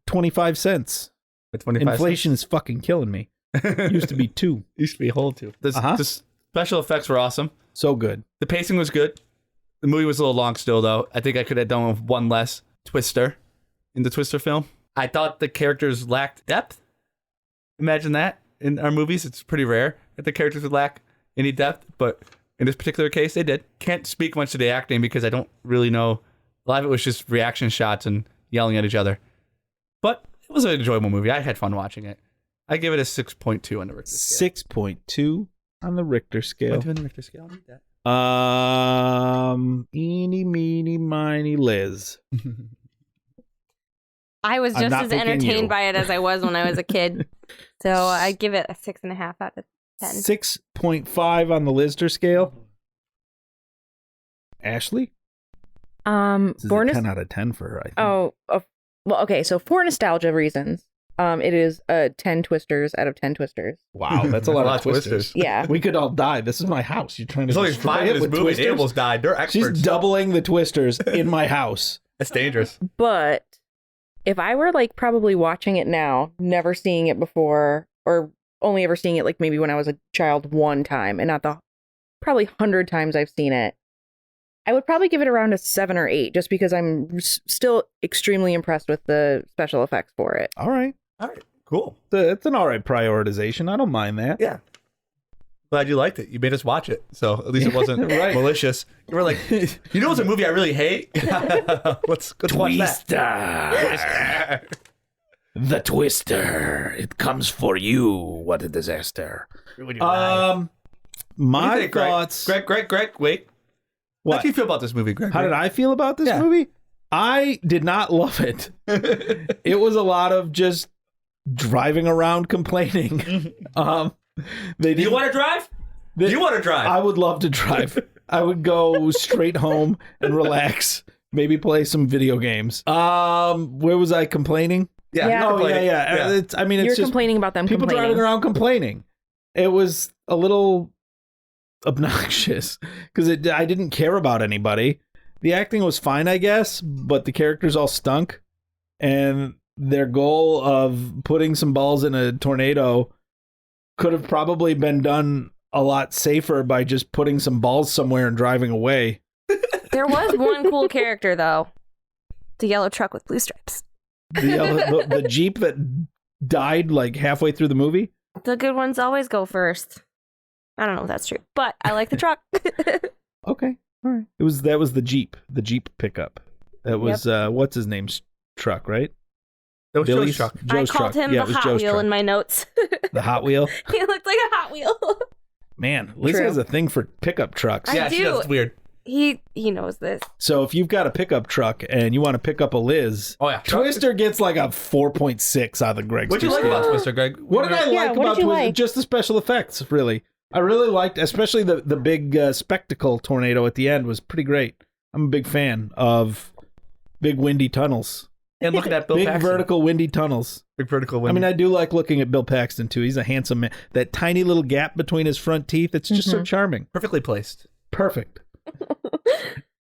Speaker 1: 25 cents. Inflation is fucking killing me. Used to be 2.
Speaker 2: Used to be a whole 2. The special effects were awesome.
Speaker 1: So good.
Speaker 2: The pacing was good. The movie was a little long still, though. I think I could have done with one less Twister in the Twister film. I thought the characters lacked depth. Imagine that. In our movies, it's pretty rare that the characters would lack any depth, but in this particular case, they did. Can't speak much to the acting because I don't really know. A lot of it was just reaction shots and yelling at each other. But it was an enjoyable movie. I had fun watching it. I give it a 6.2 on the Richter scale.
Speaker 1: 6.2 on the Richter scale.
Speaker 2: 6.2 on the Richter scale. I need that.
Speaker 1: Eeny, meeny, miny, Liz.
Speaker 3: I was
Speaker 1: I'm
Speaker 3: just
Speaker 1: not
Speaker 3: as
Speaker 1: picking you.
Speaker 3: entertained by it as I was when I was a kid. So I give it a 6.5 out of 10.
Speaker 1: 6.5 on the Lister scale. Ashley? This is a 10 out of 10 for her, I think.
Speaker 4: Well, okay. So for nostalgia reasons, it is 10 Twisters out of 10 Twisters.
Speaker 1: Wow, that's a lot of twisters.
Speaker 4: Yeah.
Speaker 1: We could all die. This is my house. You're trying to
Speaker 2: There's only
Speaker 1: destroy
Speaker 2: 5
Speaker 1: it
Speaker 2: in this
Speaker 1: with
Speaker 2: movie.
Speaker 1: twisters?
Speaker 2: They almost died. They're experts.
Speaker 1: She's doubling the twisters in my house.
Speaker 2: That's dangerous.
Speaker 4: But if I were like probably watching it now, never seeing it before, or only ever seeing it like maybe when I was a child one time and not the probably 100 times I've seen it, I would probably give it around a 7 or 8 just because I'm still extremely impressed with the special effects for it.
Speaker 1: All right.
Speaker 2: Cool.
Speaker 1: It's an all right prioritization. I don't mind that.
Speaker 2: Yeah. Glad you liked it. You made us watch it. So at least it wasn't
Speaker 1: Right.
Speaker 2: malicious. You were like, you know what's a movie I really hate? Let's watch that.
Speaker 1: The Twister. It comes for you. What a disaster. My
Speaker 2: What do you think,
Speaker 1: thoughts.
Speaker 2: Greg, wait.
Speaker 1: What?
Speaker 2: How do you feel about this movie, Greg?
Speaker 1: How did I feel about this movie? I did not love it. It was a lot of just driving around complaining.
Speaker 2: Do you want to drive? Do you want to drive?
Speaker 1: I would love to drive. I would go straight home and relax. Maybe play some video games. Where was I complaining?
Speaker 4: Yeah.
Speaker 1: Oh, yeah. It's, I mean, it's
Speaker 4: You're
Speaker 1: just
Speaker 4: complaining about them
Speaker 1: people
Speaker 4: complaining.
Speaker 1: driving around complaining. It was a little obnoxious because I didn't care about anybody. The acting was fine, I guess, but the characters all stunk. And their goal of putting some balls in a tornado could have probably been done a lot safer by just putting some balls somewhere and driving away.
Speaker 3: There was one cool character, though. The yellow truck with blue stripes.
Speaker 1: The Jeep that died like halfway through the movie.
Speaker 3: The good ones always go first. I don't know if that's true, but I like the truck.
Speaker 1: Okay, all right. That was the Jeep pickup. That was what's his name's truck, right?
Speaker 2: That was
Speaker 1: Billy's
Speaker 2: Joe's truck.
Speaker 3: I
Speaker 1: Joe's
Speaker 3: called
Speaker 1: truck.
Speaker 3: him
Speaker 1: Yeah, it
Speaker 3: the
Speaker 1: was
Speaker 3: Hot
Speaker 1: Joe's
Speaker 3: Wheel
Speaker 1: truck.
Speaker 3: in my notes.
Speaker 1: The Hot Wheel.
Speaker 3: He looked like a Hot Wheel.
Speaker 1: Man, Liz
Speaker 4: True.
Speaker 1: has a thing for pickup trucks.
Speaker 3: I
Speaker 2: She does.
Speaker 3: do.
Speaker 2: It's weird.
Speaker 3: He knows this.
Speaker 1: So if you've got a pickup truck and you want to pick up a Liz,
Speaker 2: Oh, yeah.
Speaker 1: Twister gets like a 4.6 out of the Greg's.
Speaker 2: What'd you like about Twister, Greg?
Speaker 1: What did I like
Speaker 4: what
Speaker 1: about
Speaker 4: did you
Speaker 1: Twister?
Speaker 4: like?
Speaker 1: Just the special effects, really. I really liked, especially the big spectacle tornado at the end was pretty great. I'm a big fan of big windy tunnels.
Speaker 2: And looking at Bill
Speaker 1: Big
Speaker 2: Paxton.
Speaker 1: vertical windy tunnels.
Speaker 2: Big vertical
Speaker 1: I
Speaker 2: window.
Speaker 1: mean, I do like looking at Bill Paxton, too. He's a handsome man. That tiny little gap between his front teeth, it's just so charming.
Speaker 2: Perfectly placed.
Speaker 1: Perfect.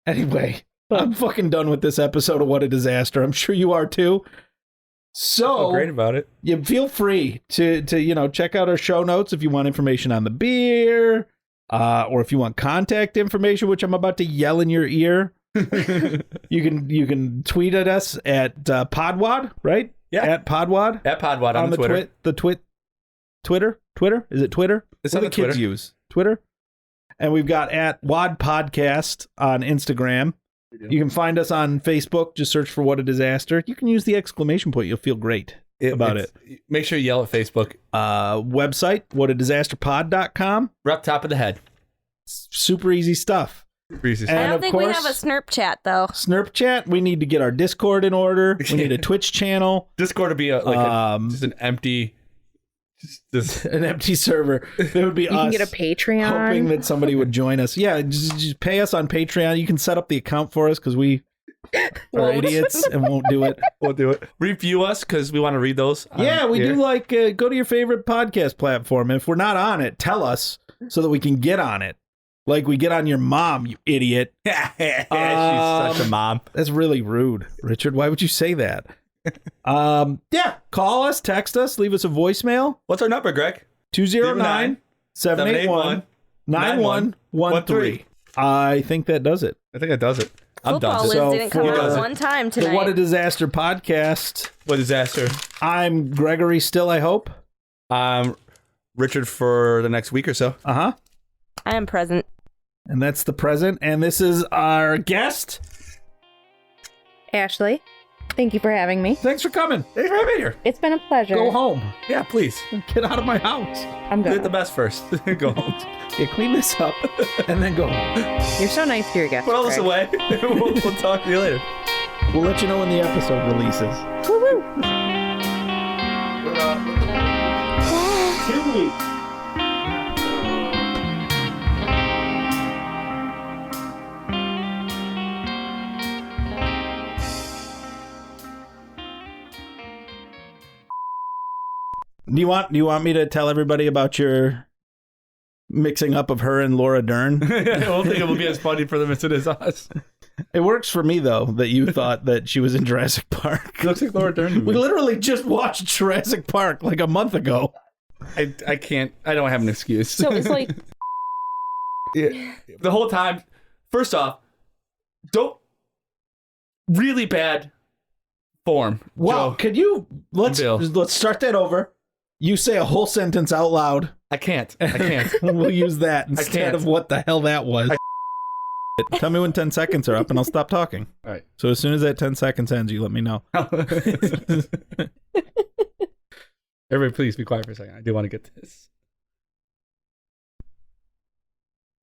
Speaker 1: Anyway, I'm fucking done with this episode of What a Disaster. I'm sure you are, too. So,
Speaker 2: Great about it.
Speaker 1: you feel free to check out our show notes if you want information on the beer, or if you want contact information, which I'm about to yell in your ear. you can tweet at us at Podwad, right?
Speaker 2: Yeah.
Speaker 1: At Podwad
Speaker 2: At Podwad on the Twitter.
Speaker 1: Twitter. Is it Twitter?
Speaker 2: It's
Speaker 1: what
Speaker 2: on
Speaker 1: do the
Speaker 2: the
Speaker 1: kids
Speaker 2: Twitter.
Speaker 1: use? Twitter. And we've got at WAD Podcast on Instagram. You can find us on Facebook. Just search for What a Disaster. You can use the exclamation point. You'll feel great about it.
Speaker 2: Make sure you yell at Facebook.
Speaker 1: Website, whatadisasterpod.com.
Speaker 2: We're up top of the head.
Speaker 1: Super easy stuff. And
Speaker 3: I don't
Speaker 1: of
Speaker 3: think we
Speaker 1: course,
Speaker 3: have a Snurp chat though.
Speaker 1: Snurp chat. We need to get our Discord in order. We need a Twitch channel.
Speaker 2: Discord would be just an empty, just
Speaker 1: an empty server. It would be
Speaker 4: You
Speaker 1: us
Speaker 4: can get a Patreon.
Speaker 1: hoping that somebody would join us. Yeah, just pay us on Patreon. You can set up the account for us because we are idiots and won't do it.
Speaker 2: We'll do it. Review us because we want to read those.
Speaker 1: Yeah, we
Speaker 2: here.
Speaker 1: do like go to your favorite podcast platform. If we're not on it, tell us so that we can get on it. Like we get on your mom, you idiot.
Speaker 2: She's such a mom.
Speaker 1: That's really rude, Richard. Why would you say that? Yeah, call us, text us, leave us a voicemail.
Speaker 2: What's our number, Greg?
Speaker 1: 209-781-9113. I think that does it.
Speaker 2: I think that does it. I'm
Speaker 3: Football
Speaker 2: done.
Speaker 3: Liz
Speaker 1: So
Speaker 3: didn't come
Speaker 1: for-
Speaker 3: out one time
Speaker 1: The
Speaker 3: tonight.
Speaker 1: What a Disaster podcast.
Speaker 2: What disaster?
Speaker 1: I'm Gregory still, I hope.
Speaker 2: Richard for the next week or so.
Speaker 1: Uh-huh.
Speaker 3: I am present.
Speaker 1: And that's the present. And this is our guest.
Speaker 4: Ashley, thank you for having me.
Speaker 1: Thanks for coming.
Speaker 2: Thanks for having me here.
Speaker 4: It's been a pleasure.
Speaker 1: Go home.
Speaker 2: Yeah, please.
Speaker 1: Get out of my house.
Speaker 4: I'm
Speaker 2: Do
Speaker 4: good.
Speaker 2: it the best first. Go home.
Speaker 1: Yeah, clean this up and then go home.
Speaker 4: You're so nice to your guests.
Speaker 2: Put all this
Speaker 4: Greg.
Speaker 2: away. we'll talk to you later.
Speaker 1: We'll let you know when the episode releases.
Speaker 4: Woo-woo.
Speaker 1: 2 weeks. Do you want me to tell everybody about your mixing up of her and Laura Dern?
Speaker 2: I don't think it will be as funny for them as it is us.
Speaker 1: It works for me though that you thought that she was in Jurassic Park.
Speaker 2: Looks like Laura Dern.
Speaker 1: We literally just watched Jurassic Park like a month ago.
Speaker 2: I can't. I don't have an excuse.
Speaker 4: So it's like,
Speaker 2: Yeah. The whole time. First off, don't really bad form.
Speaker 1: Wow,
Speaker 2: Joe.
Speaker 1: could you let's
Speaker 2: Bill.
Speaker 1: start that over. You say a whole sentence out loud.
Speaker 2: I can't.
Speaker 1: We'll use that instead
Speaker 2: can't.
Speaker 1: of what the hell that was. Tell me when 10 seconds are up and I'll stop talking.
Speaker 2: All right.
Speaker 1: So as soon as that 10 seconds ends, you let me know.
Speaker 2: Everybody, please be quiet for a second. I do want to get this.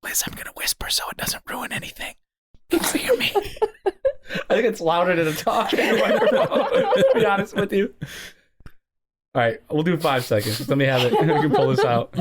Speaker 1: Liz, I'm going to whisper so it doesn't ruin anything. Can you hear me?
Speaker 2: I think it's louder than a talking microphone, to be honest with you. All right, we'll do 5 seconds. Let me have it. We can pull this out.